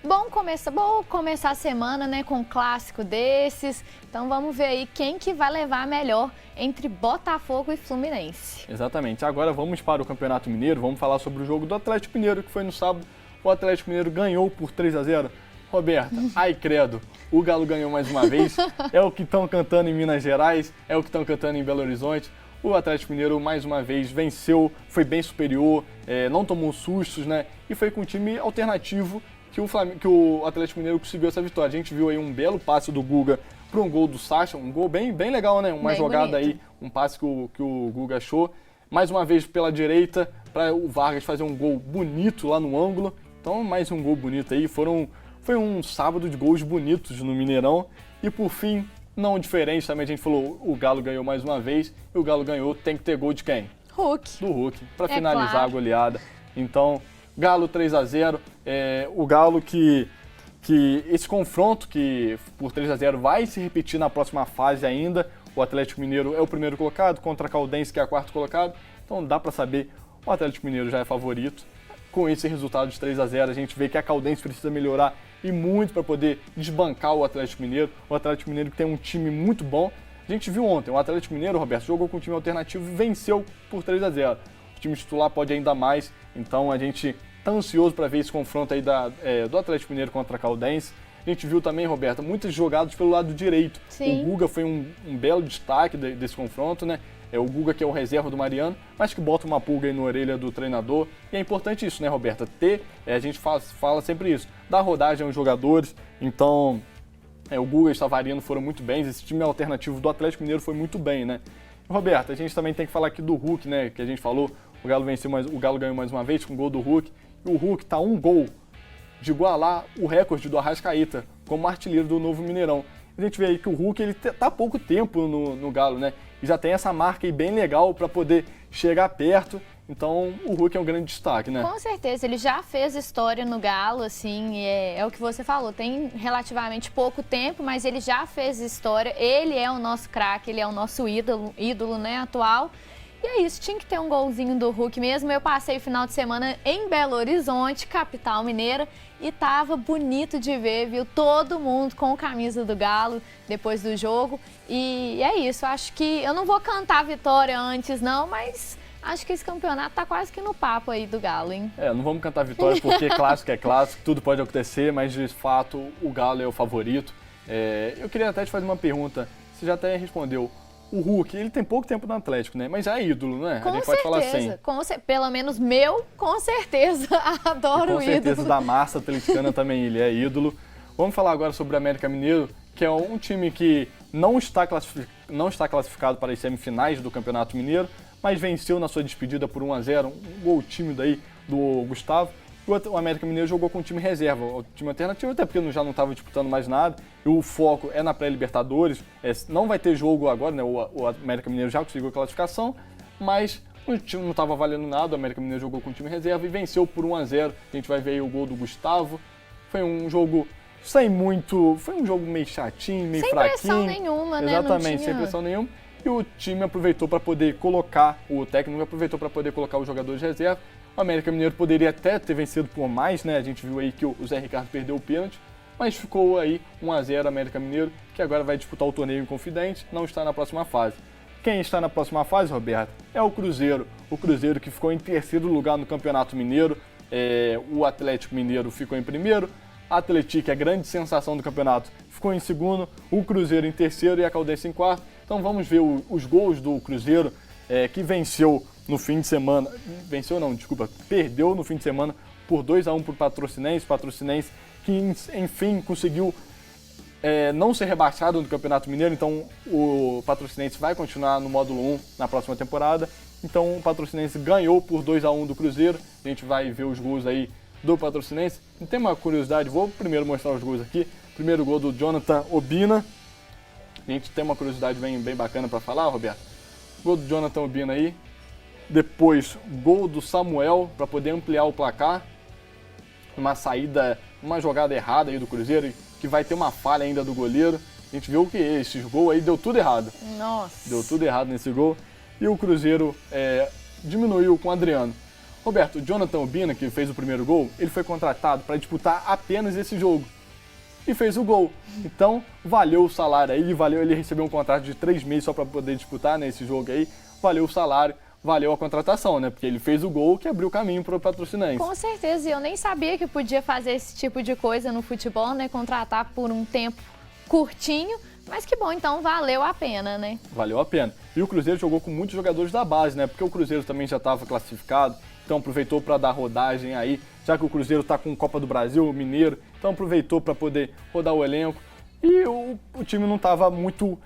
Bom começar a semana, né, com um clássico desses. Então vamos ver aí quem que vai levar a melhor entre Botafogo e Fluminense. Exatamente. Agora vamos para o Campeonato Mineiro, vamos falar sobre o jogo do Atlético Mineiro, que foi no sábado. O Atlético Mineiro ganhou por 3-0. Roberta, ai credo, o Galo ganhou mais uma vez. É o que estão cantando em Minas Gerais, é o que estão cantando em Belo Horizonte. O Atlético Mineiro mais uma vez venceu, foi bem superior, não tomou sustos, né? E foi com um time alternativo que o Atlético Mineiro conseguiu essa vitória. A gente viu aí um belo passe do Guga para um gol do Sacha, um gol bem legal, né? Uma bem jogada bonito. Aí, um passe que o Guga achou. Mais uma vez pela direita, para o Vargas fazer um gol bonito lá no ângulo. Então, mais um gol bonito aí. Foi um sábado de gols bonitos no Mineirão. E por fim, não diferente, também a gente falou, o Galo ganhou mais uma vez. E o Galo ganhou, tem que ter gol de quem? Hulk. Do Hulk, para finalizar a goleada. Então, Galo 3-0, o Galo que esse confronto que por 3-0 vai se repetir na próxima fase ainda. O Atlético Mineiro é o primeiro colocado contra a Caldense, que é a quarto colocado. Então dá para saber, o Atlético Mineiro já é favorito. Com esse resultado de 3-0, a gente vê que a Caldense precisa melhorar e muito para poder desbancar o Atlético Mineiro. O Atlético Mineiro que tem um time muito bom. A gente viu ontem, o Atlético Mineiro, Roberto, jogou com um time alternativo e venceu por 3-0. O time titular pode ainda mais, então a gente está ansioso para ver esse confronto aí do Atlético Mineiro contra a Caldense. A gente viu também, Roberta, muitas jogadas pelo lado direito. Sim. O Guga foi um belo destaque desse confronto, né? É o Guga que é o reserva do Mariano, mas que bota uma pulga aí na orelha do treinador. E é importante isso, né, Roberta? A gente fala sempre isso, dar rodagem aos jogadores. Então, o Guga e o Savarino foram muito bem. Esse time alternativo do Atlético Mineiro foi muito bem, né? Roberta, a gente também tem que falar aqui do Hulk, né? Que a gente falou, o Galo ganhou mais uma vez com o gol do Hulk. E o Hulk está um gol de igualar o recorde do Arrascaeta como artilheiro do novo Mineirão. A gente vê aí que o Hulk ele tá há pouco tempo no Galo, né? E já tem essa marca aí bem legal para poder chegar perto. Então o Hulk é um grande destaque, né? Com certeza, ele já fez história no Galo, assim, é o que você falou, tem relativamente pouco tempo, mas ele já fez história, ele é o nosso craque, ele é o nosso ídolo, né, atual. E é isso, tinha que ter um golzinho do Hulk mesmo. Eu passei o final de semana em Belo Horizonte, capital mineira, e tava bonito de ver, viu? Todo mundo com camisa do Galo depois do jogo. E é isso, acho que eu não vou cantar a vitória antes não, mas acho que esse campeonato tá quase que no papo aí do Galo, hein? Não vamos cantar a vitória porque clássico é clássico, tudo pode acontecer, mas de fato o Galo é o favorito. Eu queria até te fazer uma pergunta, você já até respondeu. O Hulk, ele tem pouco tempo no Atlético, né? Mas é ídolo, né? Com a gente certeza, pode falar assim. Pelo menos meu, com certeza. Adoro o ídolo. Com certeza da massa atleticana também ele é ídolo. Vamos falar agora sobre o América Mineiro, que é um time que não está classificado para as semifinais do Campeonato Mineiro, mas venceu na sua despedida por 1-0, um gol tímido aí do Gustavo. O América Mineiro jogou com o time reserva, o time alternativo, até porque já não estava disputando mais nada. E o foco é na pré-Libertadores. Não vai ter jogo agora, né? O América Mineiro já conseguiu a classificação, mas o time não estava valendo nada. O América Mineiro jogou com o time reserva e venceu por 1-0. A gente vai ver aí o gol do Gustavo. Foi um jogo sem muito... Foi um jogo meio chatinho, meio fraquinho. Sem pressão nenhuma, né? Exatamente, sem pressão nenhuma. E o time aproveitou para poder colocar, o técnico aproveitou para poder colocar os jogadores de reserva. O América Mineiro poderia até ter vencido por mais, né? A gente viu aí que o Zé Ricardo perdeu o pênalti, mas ficou aí 1-0 América Mineiro, que agora vai disputar o torneio Inconfidente, não está na próxima fase. Quem está na próxima fase, Roberto, é o Cruzeiro. O Cruzeiro que ficou em terceiro lugar no Campeonato Mineiro, o Atlético Mineiro ficou em primeiro, a Atlético, a grande sensação do campeonato, ficou em segundo, o Cruzeiro em terceiro e a Caldense em quarto. Então vamos ver os gols do Cruzeiro, que venceu no fim de semana, perdeu no fim de semana por 2-1 para o Patrocinense, que enfim conseguiu não ser rebaixado no Campeonato Mineiro, então o Patrocinense vai continuar no módulo 1 na próxima temporada. Então o Patrocinense ganhou por 2-1 do Cruzeiro, a gente vai ver os gols aí do Patrocinense. E tem uma curiosidade, vou primeiro mostrar os gols aqui. Primeiro gol do Jonathan Obina. A gente tem uma curiosidade bem bacana para falar, Roberto. Gol do Jonathan Obina aí. Depois, gol do Samuel para poder ampliar o placar. Uma saída, uma jogada errada aí do Cruzeiro, que vai ter uma falha ainda do goleiro. A gente viu que esses gols aí deu tudo errado. Nossa. Deu tudo errado nesse gol. E o Cruzeiro diminuiu com o Adriano. Roberto, o Jonathan Obina, que fez o primeiro gol, ele foi contratado para disputar apenas esse jogo. E fez o gol. Então, valeu o salário aí, ele recebeu um contrato de 3 meses só para poder disputar nesse jogo aí. Valeu o salário, valeu a contratação, né? Porque ele fez o gol que abriu o caminho para o Patrocinense. Com certeza, e eu nem sabia que podia fazer esse tipo de coisa no futebol, né? Contratar por um tempo curtinho, mas que bom, então valeu a pena, né? Valeu a pena. E o Cruzeiro jogou com muitos jogadores da base, né? Porque o Cruzeiro também já estava classificado, então aproveitou para dar rodagem aí, já que o Cruzeiro está com Copa do Brasil, Mineiro, então aproveitou para poder rodar o elenco. E o time não estava muito...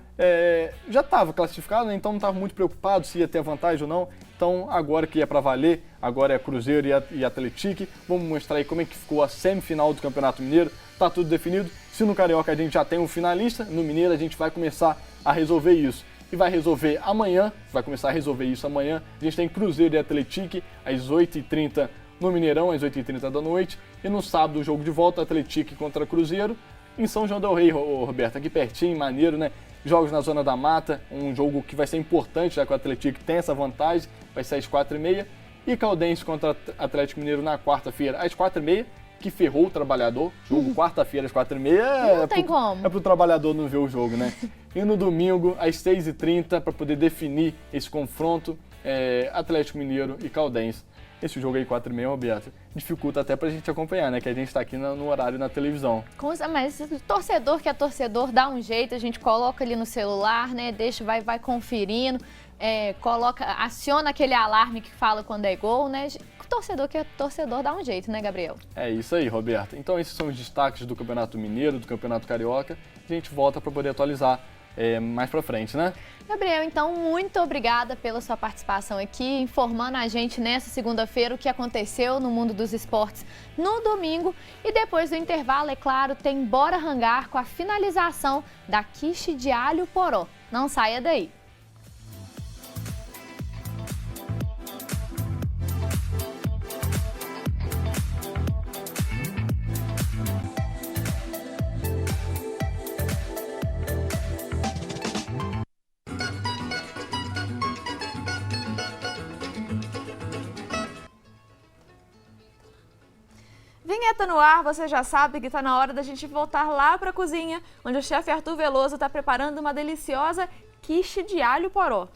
já estava classificado, né? Então não estava muito preocupado se ia ter vantagem ou não. Então agora que é para valer, agora é Cruzeiro e Atlético. Vamos mostrar aí como é que ficou a semifinal do Campeonato Mineiro. Tá tudo definido. Se no Carioca a gente já tem um finalista, no Mineiro a gente vai começar a resolver isso. E vai resolver amanhã, vai começar a resolver isso amanhã. A gente tem Cruzeiro e Atlético às 8h30 no Mineirão, às 8h30 da noite. E no sábado o jogo de volta, Atlético contra Cruzeiro, em São João del Rei, Roberto, aqui pertinho, maneiro, né? Jogos na Zona da Mata, um jogo que vai ser importante, já que o Atlético tem essa vantagem, vai ser às 4h30. E Caldense contra Atlético Mineiro na quarta-feira, às 4h30, que ferrou o trabalhador. Jogo quarta-feira, às 4h30. Não tem como. É pro trabalhador não ver o jogo, né? E no domingo, às 6h30, para poder definir esse confronto, Atlético Mineiro e Caldense. Esse jogo aí, 4h30, Roberto, dificulta até pra gente acompanhar, né? Que a gente tá aqui no horário na televisão. Mas o torcedor que é torcedor dá um jeito, a gente coloca ali no celular, né? Deixa, vai conferindo, aciona aquele alarme que fala quando é gol, né? O torcedor que é torcedor dá um jeito, né, Gabriel? É isso aí, Roberto. Então esses são os destaques do Campeonato Mineiro, do Campeonato Carioca. A gente volta para poder atualizar mais pra frente, né? Gabriel, então, muito obrigada pela sua participação aqui, informando a gente nessa segunda-feira o que aconteceu no mundo dos esportes no domingo. E depois do intervalo, é claro, tem Bora Hangar com a finalização da quiche de alho poró. Não saia daí! Vinheta no ar, você já sabe que está na hora da gente voltar lá para a cozinha, onde o chefe Arthur Veloso está preparando uma deliciosa quiche de alho poró.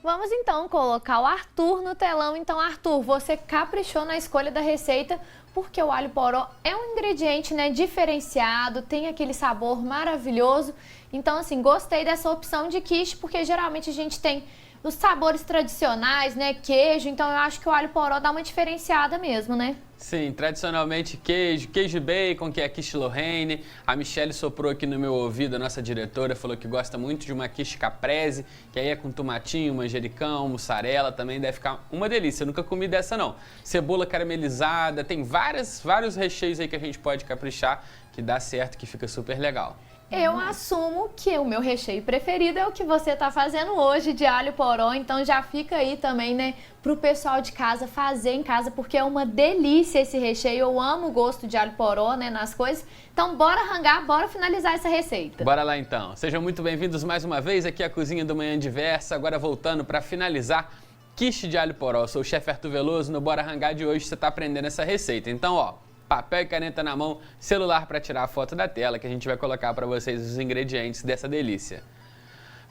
Vamos então colocar o Arthur no telão. Então, Arthur, você caprichou na escolha da receita, porque o alho poró é um ingrediente, né, diferenciado, tem aquele sabor maravilhoso. Então, assim, gostei dessa opção de quiche, porque geralmente a gente tem os sabores tradicionais, né, queijo, então eu acho que o alho poró dá uma diferenciada mesmo, né? Sim, tradicionalmente queijo e bacon, que é a quiche Lorraine. A Michelle soprou aqui no meu ouvido, a nossa diretora, falou que gosta muito de uma quiche caprese, que aí é com tomatinho, manjericão, mussarela, também deve ficar uma delícia. Eu nunca comi dessa não. Cebola caramelizada, tem vários recheios aí que a gente pode caprichar, que dá certo, que fica super legal. Eu assumo que o meu recheio preferido é o que você está fazendo hoje de alho poró, então já fica aí também, né, pro pessoal de casa fazer em casa, porque é uma delícia esse recheio. Eu amo o gosto de alho poró, né, nas coisas. Então bora hangar, bora finalizar essa receita. Bora lá então. Sejam muito bem-vindos mais uma vez aqui à Cozinha do Manhã Diversa, agora voltando para finalizar quiche de alho poró. Eu sou o chefe Arthur Veloso, no Bora Hangar de hoje você está aprendendo essa receita. Então, ó, papel e caneta na mão, celular para tirar a foto da tela, que a gente vai colocar para vocês os ingredientes dessa delícia.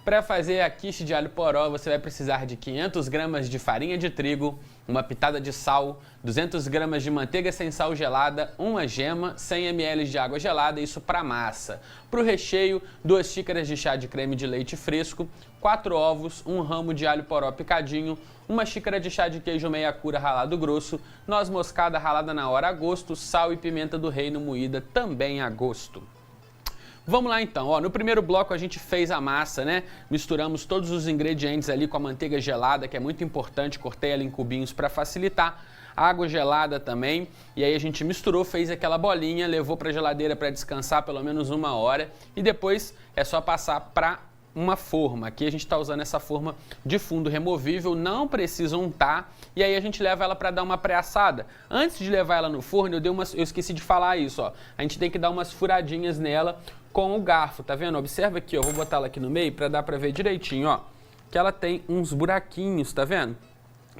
Para fazer a quiche de alho poró, você vai precisar de 500 gramas de farinha de trigo, uma pitada de sal, 200 gramas de manteiga sem sal gelada, uma gema, 100 ml de água gelada, isso para massa. Para o recheio, 2 xícaras de chá de creme de leite fresco, 4 ovos, 1 ramo de alho poró picadinho, 1 xícara de chá de queijo meia cura ralado grosso, noz moscada ralada na hora a gosto, sal e pimenta do reino moída também a gosto. Vamos lá então, ó, no primeiro bloco a gente fez a massa, né? Misturamos todos os ingredientes ali com a manteiga gelada, que é muito importante, cortei ela em cubinhos para facilitar. água gelada também. E aí a gente misturou, fez aquela bolinha, levou para a geladeira para descansar pelo menos 1 hora. E depois é só passar para uma forma. Aqui a gente está usando essa forma de fundo removível, não precisa untar. E aí a gente leva ela para dar uma pré-assada. Antes de levar ela no forno, eu esqueci de falar isso, ó. A gente tem que dar umas furadinhas nela com o garfo, tá vendo? Observa aqui, ó, vou botar ela aqui no meio para dar para ver direitinho, ó, que ela tem uns buraquinhos, tá vendo?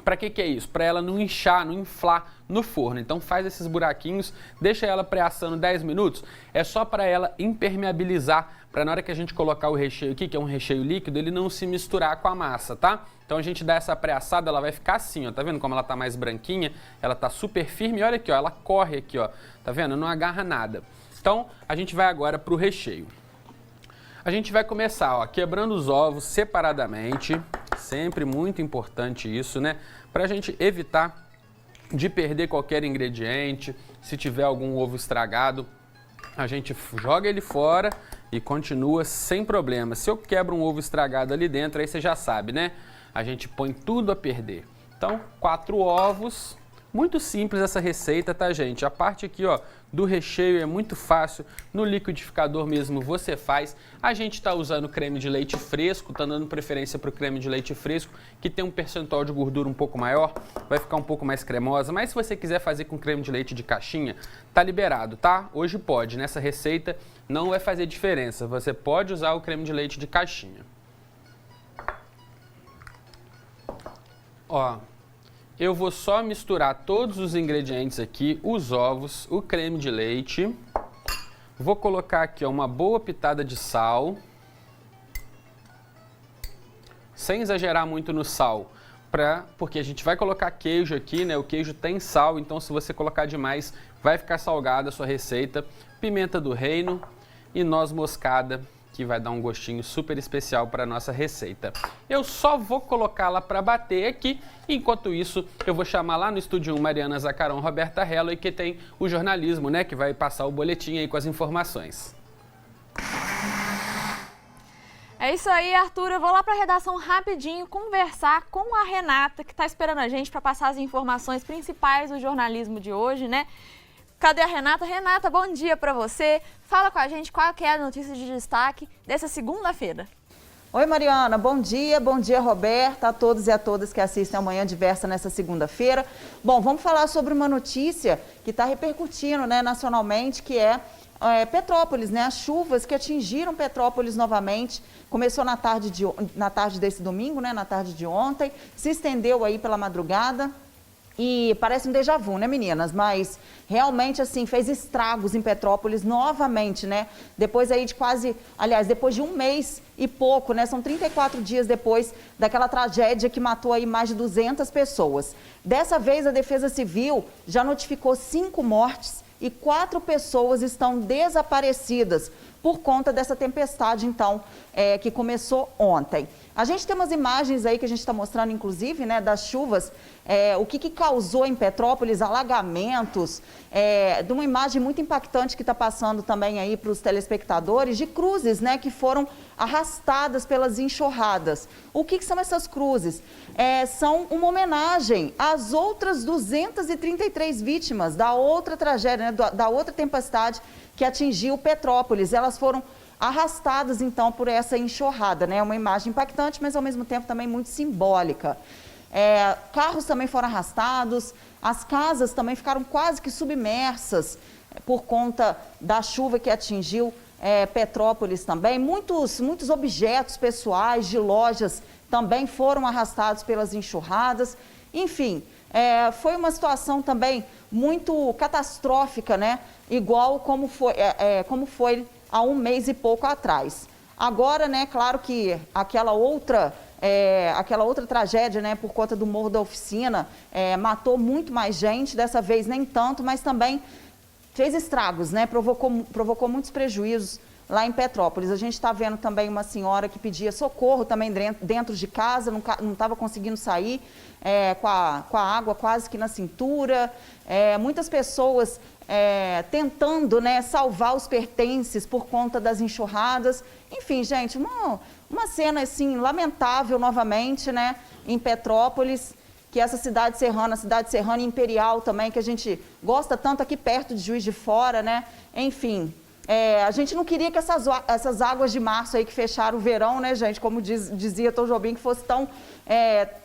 Para que é isso? Para ela não inchar, não inflar no forno. Então faz esses buraquinhos, deixa ela pré-assando 10 minutos. É só para ela impermeabilizar, para na hora que a gente colocar o recheio aqui, que é um recheio líquido, ele não se misturar com a massa, tá? Então a gente dá essa pré-assada, ela vai ficar assim, ó. Tá vendo como ela tá mais branquinha? Ela tá super firme. E olha aqui, ó, ela corre aqui, ó. Tá vendo? Não agarra nada. Então a gente vai agora pro recheio. A gente vai começar, ó, quebrando os ovos separadamente. Sempre muito importante isso, né? Pra gente evitar de perder qualquer ingrediente. Se tiver algum ovo estragado, a gente joga ele fora e continua sem problema. Se eu quebro um ovo estragado ali dentro, aí você já sabe, né? A gente põe tudo a perder. Então, 4 ovos. Muito simples essa receita, tá, gente? A parte aqui, ó, do recheio é muito fácil. No liquidificador mesmo você faz. A gente está usando creme de leite fresco, tá dando preferência para o creme de leite fresco, que tem um percentual de gordura um pouco maior, vai ficar um pouco mais cremosa. Mas se você quiser fazer com creme de leite de caixinha, tá liberado, tá? Hoje pode. Nessa receita não vai fazer diferença. Você pode usar o creme de leite de caixinha. Ó, eu vou só misturar todos os ingredientes aqui, os ovos, o creme de leite. Vou colocar aqui, ó, uma boa pitada de sal. Sem exagerar muito no sal, porque a gente vai colocar queijo aqui, né? O queijo tem sal, então se você colocar demais, vai ficar salgada a sua receita. Pimenta do reino e noz moscada, que vai dar um gostinho super especial para a nossa receita. Eu só vou colocá-la para bater aqui. Enquanto isso, eu vou chamar lá no Estúdio 1 Mariana Zacaron, Roberta Hello, que tem o jornalismo, né, que vai passar o boletim aí com as informações. É isso aí, Arthur. Eu vou lá para a redação rapidinho conversar com a Renata, que está esperando a gente para passar as informações principais do jornalismo de hoje, né? Cadê a Renata? Renata, bom dia para você. Fala com a gente qual que é a notícia de destaque dessa segunda-feira. Oi, Mariana. Bom dia, Roberta, a todos e a todas que assistem ao Manhã Diversa nessa segunda-feira. Bom, vamos falar sobre uma notícia que está repercutindo, né, nacionalmente, que é Petrópolis, né? As chuvas que atingiram Petrópolis novamente. Começou na tarde desse domingo, né, na tarde de ontem, se estendeu aí pela madrugada. E parece um déjà vu, né, meninas? Mas realmente, assim, fez estragos em Petrópolis novamente, né? Depois aí de depois de 1 mês e pouco, né? São 34 dias depois daquela tragédia que matou aí mais de 200 pessoas. Dessa vez, a Defesa Civil já notificou 5 mortes e 4 pessoas estão desaparecidas por conta dessa tempestade, então, que começou ontem. A gente tem umas imagens aí que a gente está mostrando, inclusive, né, das chuvas, o que causou em Petrópolis, alagamentos, de uma imagem muito impactante que está passando também aí para os telespectadores, de cruzes, né, que foram arrastadas pelas enxurradas. O que são essas cruzes? São uma homenagem às outras 233 vítimas da outra tragédia, né, da outra tempestade que atingiu Petrópolis. Elas foram arrastadas, então, por essa enxurrada, né? Uma imagem impactante, mas, ao mesmo tempo, também muito simbólica. Carros também foram arrastados, as casas também ficaram quase que submersas por conta da chuva que atingiu Petrópolis também. Muitos objetos pessoais de lojas também foram arrastados pelas enxurradas. Enfim, foi uma situação também muito catastrófica, né? Igual como foi há 1 mês e pouco atrás. Agora, né, claro que aquela outra tragédia, né, por conta do Morro da Oficina, matou muito mais gente, dessa vez nem tanto, mas também fez estragos, né, provocou muitos prejuízos lá em Petrópolis. A gente está vendo também uma senhora que pedia socorro também dentro de casa, não estava conseguindo sair, com a água quase que na cintura. Muitas pessoas tentando, né, salvar os pertences por conta das enxurradas. Enfim, gente, uma cena assim lamentável novamente, né, em Petrópolis. que essa cidade serrana imperial também, que a gente gosta tanto aqui perto de Juiz de Fora, né? Enfim, a gente não queria que essas águas de março aí que fecharam o verão, né, gente, como dizia Tom Jobim, que fosse tão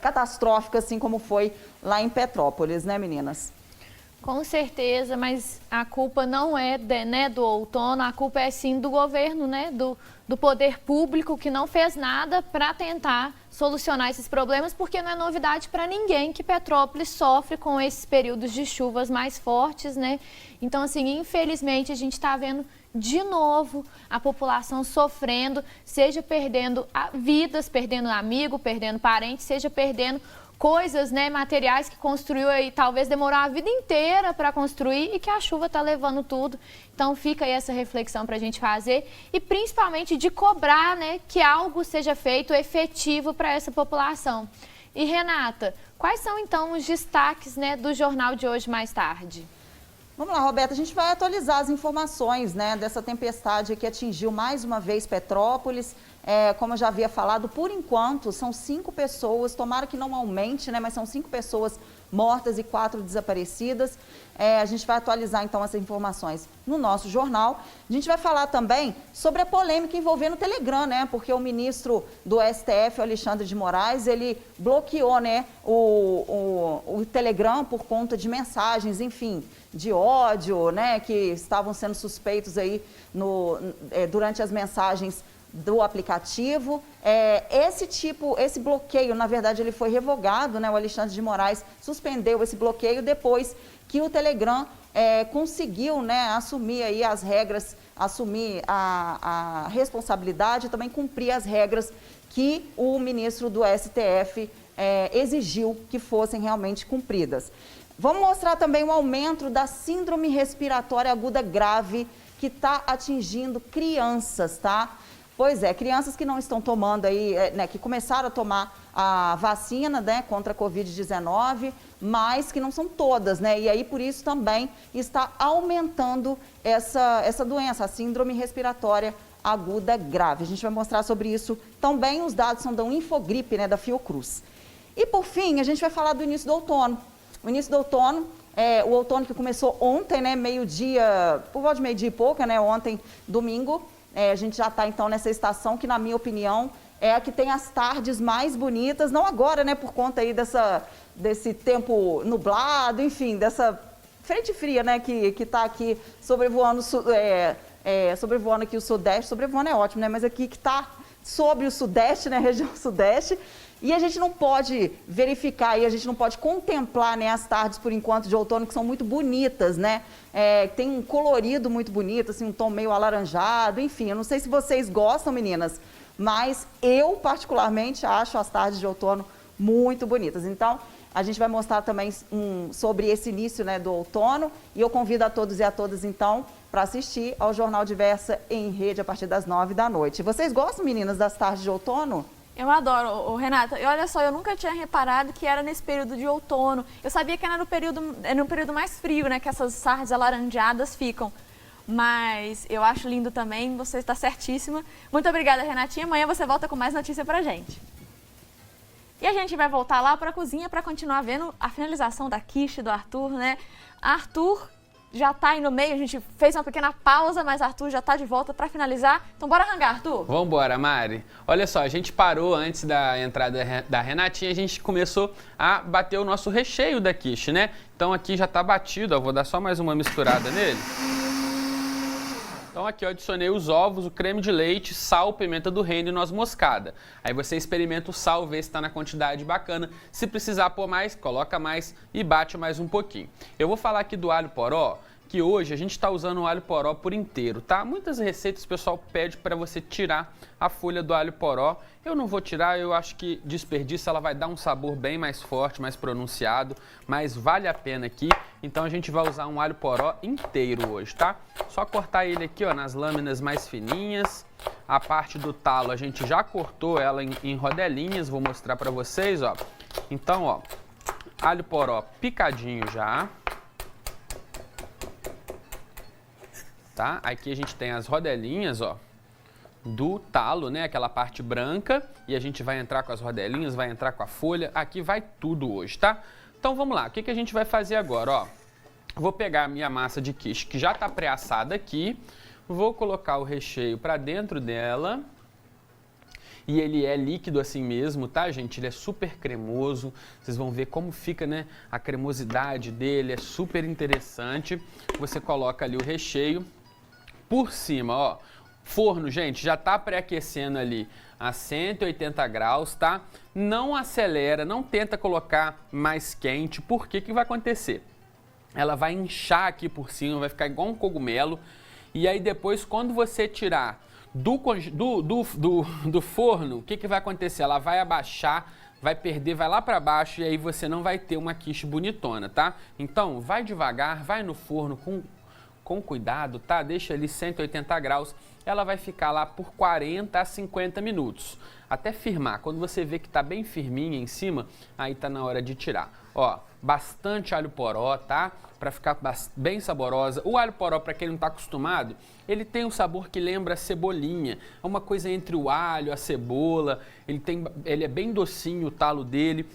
catastrófica assim como foi lá em Petrópolis, né, meninas? Com certeza, mas a culpa não é do outono, a culpa é sim do governo, né, do poder público, que não fez nada para tentar solucionar esses problemas, porque não é novidade para ninguém que Petrópolis sofre com esses períodos de chuvas mais fortes, né? Então, assim, infelizmente, a gente está vendo de novo a população sofrendo, seja perdendo vidas, perdendo amigo, perdendo parente, seja perdendo coisas, né, materiais que construiu aí, talvez demorou a vida inteira para construir e que a chuva está levando tudo. Então fica aí essa reflexão para a gente fazer e principalmente de cobrar, né, que algo seja feito efetivo para essa população. E Renata, quais são então os destaques, né, do jornal de hoje mais tarde? Vamos lá, Roberta, a gente vai atualizar as informações, né, dessa tempestade que atingiu mais uma vez Petrópolis. Como eu já havia falado, por enquanto são 5 pessoas, tomara que não aumente, né, mas são 5 pessoas mortas e 4 desaparecidas. A gente vai atualizar então essas informações no nosso jornal. A gente vai falar também sobre a polêmica envolvendo o Telegram, né, porque o ministro do STF, Alexandre de Moraes, ele bloqueou, né, o Telegram por conta de mensagens, enfim, de ódio, né, que estavam sendo suspeitos aí durante as mensagens do aplicativo. Esse bloqueio, na verdade, ele foi revogado, né? O Alexandre de Moraes suspendeu esse bloqueio depois que o Telegram conseguiu, né, assumir aí as regras, assumir a responsabilidade e também cumprir as regras que o ministro do STF exigiu que fossem realmente cumpridas. Vamos mostrar também o aumento da síndrome respiratória aguda grave que está atingindo crianças, tá? Pois é, crianças que não estão tomando aí, né, que começaram a tomar a vacina, né, contra a Covid-19, mas que não são todas, né? E aí, por isso, também está aumentando essa doença, a síndrome respiratória aguda grave. A gente vai mostrar sobre isso também, os dados são da Infogripe, né, da Fiocruz. E, por fim, a gente vai falar do início do outono. O início do outono, o outono que começou ontem, né, meio-dia, por volta de meio-dia e pouca, né, ontem, domingo. A gente já está, então, nessa estação que, na minha opinião, é a que tem as tardes mais bonitas, não agora, né, por conta aí desse tempo nublado, enfim, dessa frente fria, né, que está aqui sobrevoando, sobrevoando aqui o sudeste, sobrevoando é ótimo, né, mas aqui que está sobre o sudeste, né, região sudeste, e a gente não pode verificar, e a gente não pode contemplar, né, as tardes, por enquanto, de outono, que são muito bonitas, né? Tem um colorido muito bonito, assim, um tom meio alaranjado, enfim. Eu não sei se vocês gostam, meninas, mas eu, particularmente, acho as tardes de outono muito bonitas. Então, a gente vai mostrar também sobre esse início, né, do outono, e eu convido a todos e a todas, então, para assistir ao Jornal Diversa em Rede a partir das 9 da noite. Vocês gostam, meninas, das tardes de outono? Eu adoro, Renata. E olha só, eu nunca tinha reparado que era nesse período de outono. Eu sabia que era no período mais frio, né, que essas tardes alaranjadas ficam. Mas eu acho lindo também, você está certíssima. Muito obrigada, Renatinha. Amanhã você volta com mais notícia pra gente. E a gente vai voltar lá para a cozinha para continuar vendo a finalização da quiche do Arthur, né? Arthur já tá aí no meio, a gente fez uma pequena pausa, mas Arthur já tá de volta para finalizar. Então bora arrancar, Arthur? Vambora, Mari. Olha só, a gente parou antes da entrada da Renatinha, a gente começou a bater o nosso recheio da quiche, né? Então aqui já tá batido, ó, vou dar só mais uma misturada nele. Então aqui eu adicionei os ovos, o creme de leite, sal, pimenta do reino e noz moscada. Aí você experimenta o sal, vê se está na quantidade bacana. Se precisar pôr mais, coloca mais e bate mais um pouquinho. Eu vou falar aqui do alho poró, que hoje a gente está usando o alho poró por inteiro, tá? Muitas receitas o pessoal pede para você tirar a folha do alho poró. Eu não vou tirar, eu acho que desperdício, ela vai dar um sabor bem mais forte, mais pronunciado, mas vale a pena aqui. Então a gente vai usar um alho poró inteiro hoje, tá? Só cortar ele aqui, ó, nas lâminas mais fininhas. A parte do talo a gente já cortou ela em rodelinhas, vou mostrar para vocês, ó. Então, ó, alho poró picadinho já. Tá? Aqui a gente tem as rodelinhas, ó, do talo, né? Aquela parte branca, e a gente vai entrar com as rodelinhas, vai entrar com a folha, aqui vai tudo hoje, tá? Então vamos lá, o que a gente vai fazer agora, ó? Vou pegar a minha massa de quiche que já tá pré-assada aqui, vou colocar o recheio para dentro dela, e ele é líquido assim mesmo, tá, gente? Ele é super cremoso, vocês vão ver como fica, né? A cremosidade dele é super interessante. Você coloca ali o recheio por cima, ó. Forno, gente, já tá pré-aquecendo ali a 180 graus, tá? Não acelera, não tenta colocar mais quente, porque que vai acontecer? Ela vai inchar aqui por cima, vai ficar igual um cogumelo, e aí depois, quando você tirar do forno, o que vai acontecer? Ela vai abaixar, vai perder, vai lá para baixo, e aí você não vai ter uma quiche bonitona, tá? Então, vai devagar, vai no forno com cuidado, tá? Deixa ali 180 graus, ela vai ficar lá por 40 a 50 minutos, até firmar. Quando você vê que tá bem firminha em cima, aí tá na hora de tirar. Ó, bastante alho poró, tá? Para ficar bem saborosa. O alho poró, para quem não tá acostumado, ele tem um sabor que lembra cebolinha. É uma coisa entre o alho, a cebola, ele é bem docinho o talo dele.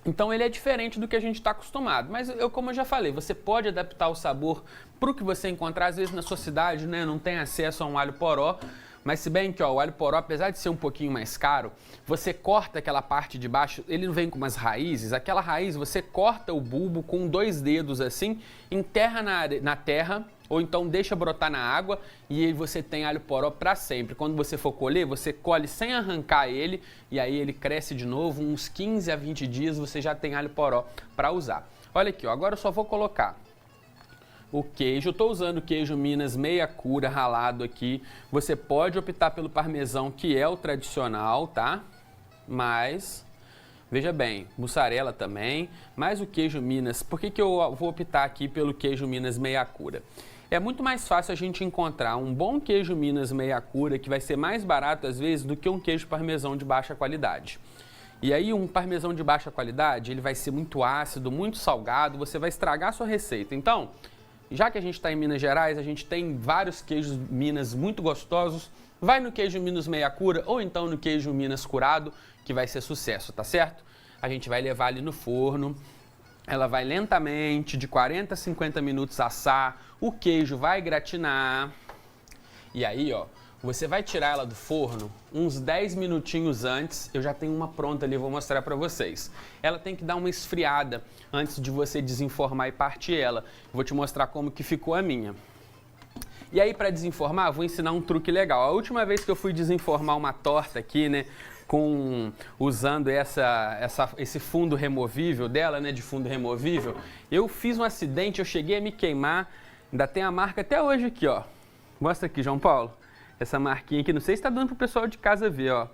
Então ele é diferente do que a gente está acostumado, mas como eu já falei, você pode adaptar o sabor para o que você encontrar, às vezes na sua cidade, né, não tem acesso a um alho poró, mas se bem que ó, o alho poró, apesar de ser um pouquinho mais caro, você corta aquela parte de baixo, ele não vem com umas raízes, aquela raiz você corta o bulbo com 2 dedos assim, enterra na terra, ou então deixa brotar na água e aí você tem alho poró para sempre. Quando você for colher, você colhe sem arrancar ele e aí ele cresce de novo, uns 15 a 20 dias você já tem alho poró para usar. Olha aqui, ó, agora eu só vou colocar o queijo. Eu estou usando o queijo Minas meia cura ralado aqui. Você pode optar pelo parmesão, que é o tradicional, tá? Mas, veja bem, mussarela também, mas o queijo Minas, por que eu vou optar aqui pelo queijo Minas meia cura? É muito mais fácil a gente encontrar um bom queijo Minas meia cura, que vai ser mais barato às vezes do que um queijo parmesão de baixa qualidade. E aí um parmesão de baixa qualidade, ele vai ser muito ácido, muito salgado, você vai estragar a sua receita. Então, já que a gente está em Minas Gerais, a gente tem vários queijos Minas muito gostosos, vai no queijo Minas meia cura ou então no queijo Minas curado, que vai ser sucesso, tá certo? A gente vai levar ali no forno, ela vai lentamente, de 40 a 50 minutos assar, o queijo vai gratinar, e aí ó, você vai tirar ela do forno uns 10 minutinhos antes, eu já tenho uma pronta ali, vou mostrar para vocês. Ela tem que dar uma esfriada antes de você desenformar e partir ela. Vou te mostrar como que ficou a minha. E aí para desenformar, vou ensinar um truque legal. A última vez que eu fui desenformar uma torta aqui, né, usando esse fundo removível dela, né, de fundo removível, eu fiz um acidente, eu cheguei a me queimar, ainda tem a marca até hoje aqui, ó. Mostra aqui, João Paulo. Essa marquinha aqui, não sei se está dando para o pessoal de casa ver, ó.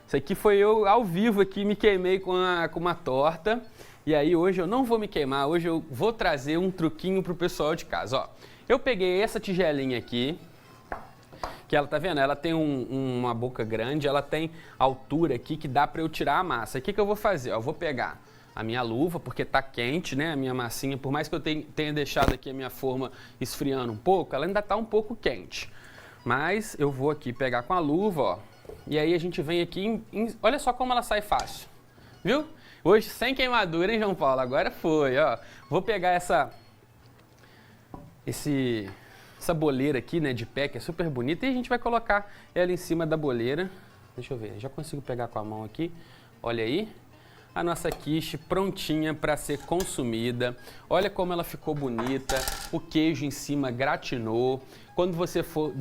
Isso aqui foi eu ao vivo aqui, me queimei com uma torta. E aí hoje eu não vou me queimar, hoje eu vou trazer um truquinho para o pessoal de casa, ó. Eu peguei essa tigelinha aqui, que ela, tá vendo? Ela tem uma boca grande, ela tem altura aqui que dá para eu tirar a massa. O que eu vou fazer? Eu vou pegar a minha luva, porque tá quente, né? A minha massinha, por mais que eu tenha deixado aqui a minha forma esfriando um pouco, ela ainda tá um pouco quente. Mas eu vou aqui pegar com a luva, ó, e aí a gente vem aqui, olha só como ela sai fácil, viu? Hoje sem queimadura, hein, João Paulo? Agora foi, ó. Vou pegar essa boleira aqui, né, de pé, que é super bonita, e a gente vai colocar ela em cima da boleira. Deixa eu ver, já consigo pegar com a mão aqui, olha aí. A nossa quiche prontinha para ser consumida. Olha como ela ficou bonita, o queijo em cima gratinou. Quando você for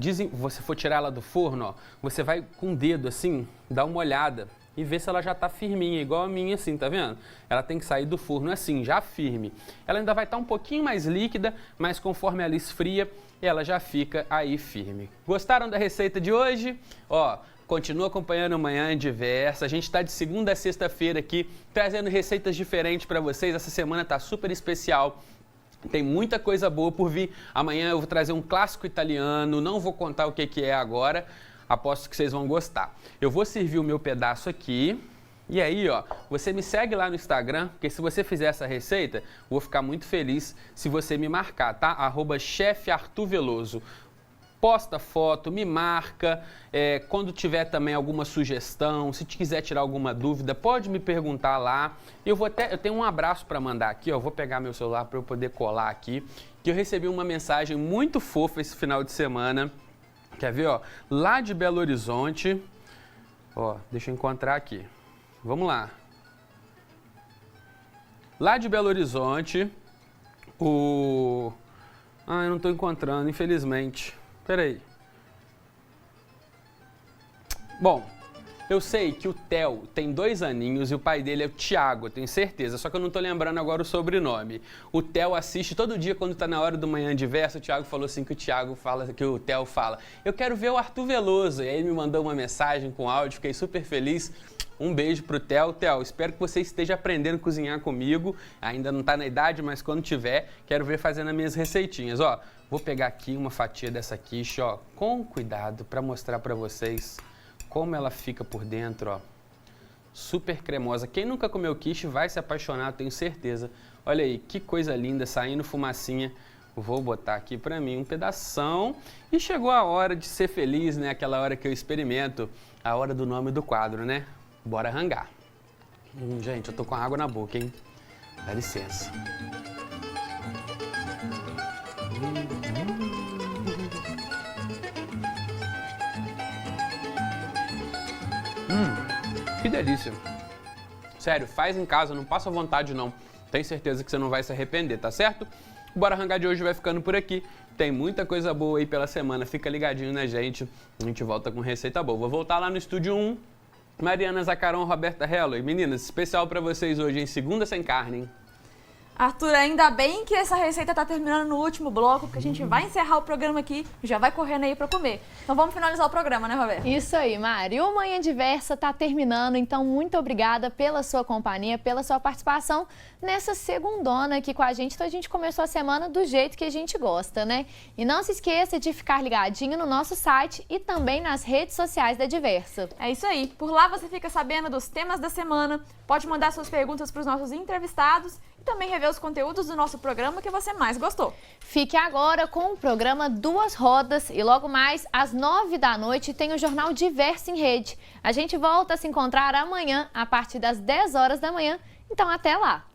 tirar ela do forno, ó, você vai com o dedo assim, dar uma olhada e ver se ela já está firminha, igual a minha assim, tá vendo? Ela tem que sair do forno assim, já firme. Ela ainda vai estar um pouquinho mais líquida, mas conforme ela esfria, ela já fica aí firme. Gostaram da receita de hoje? Ó, continua acompanhando Amanhã Diversa. A gente está de segunda a sexta-feira aqui, trazendo receitas diferentes para vocês. Essa semana está super especial. Tem muita coisa boa por vir. Amanhã eu vou trazer um clássico italiano, não vou contar o que é agora, aposto que vocês vão gostar. Eu vou servir o meu pedaço aqui, e aí, ó, você me segue lá no Instagram, porque se você fizer essa receita, vou ficar muito feliz se você me marcar, tá? @chefarturveloso. posta foto, me marca, quando tiver também alguma sugestão, se quiser tirar alguma dúvida, pode me perguntar lá. Eu tenho um abraço para mandar aqui, ó, vou pegar meu celular para eu poder colar aqui, que eu recebi uma mensagem muito fofa esse final de semana, quer ver, ó, lá de Belo Horizonte, ó, deixa eu encontrar aqui, vamos lá. Lá de Belo Horizonte, eu não estou encontrando, infelizmente. Peraí. Bom, eu sei que o Theo tem 2 aninhos e o pai dele é o Thiago, tenho certeza, só que eu não tô lembrando agora o sobrenome. O Theo assiste todo dia quando tá na hora do Manhã Diversa, o Thiago falou assim que o Theo fala, eu quero ver o Arthur Veloso, e aí ele me mandou uma mensagem com áudio, fiquei super feliz. Um beijo pro Theo. Theo, espero que você esteja aprendendo a cozinhar comigo. Ainda não tá na idade, mas quando tiver, quero ver fazendo as minhas receitinhas. Ó, vou pegar aqui uma fatia dessa quiche, ó, com cuidado para mostrar para vocês como ela fica por dentro, ó. Super cremosa. Quem nunca comeu quiche vai se apaixonar, tenho certeza. Olha aí, que coisa linda, saindo fumacinha. Vou botar aqui para mim um pedação. E chegou a hora de ser feliz, né? Aquela hora que eu experimento, a hora do nome do quadro, né? Bora rangar. Gente, eu tô com água na boca, hein? Dá licença. Que delícia. Sério, faz em casa, não passa vontade não. Tenho certeza que você não vai se arrepender, tá certo? O Bora Rangar de hoje vai ficando por aqui. Tem muita coisa boa aí pela semana. Fica ligadinho na gente. A gente volta com receita boa. Vou voltar lá no Estúdio 1. Mariana Zacaron, Roberta Hello. E meninas, especial pra vocês hoje, em Segunda Sem Carne, hein? Arthur, ainda bem que essa receita tá terminando no último bloco, porque a gente vai encerrar o programa aqui e já vai correndo aí pra comer. Então vamos finalizar o programa, né, Roberto? Isso aí, Mari. O Manhã Diversa tá terminando, então muito obrigada pela sua companhia, pela sua participação nessa segundona aqui com a gente. Então a gente começou a semana do jeito que a gente gosta, né? E não se esqueça de ficar ligadinho no nosso site e também nas redes sociais da Diversa. É isso aí. Por lá você fica sabendo dos temas da semana, pode mandar suas perguntas pros nossos entrevistados e também rever os conteúdos do nosso programa que você mais gostou. Fique agora com o programa Duas Rodas e logo mais às 9 da noite tem o Jornal Diversa em Rede. A gente volta a se encontrar amanhã a partir das 10 horas da manhã, então até lá!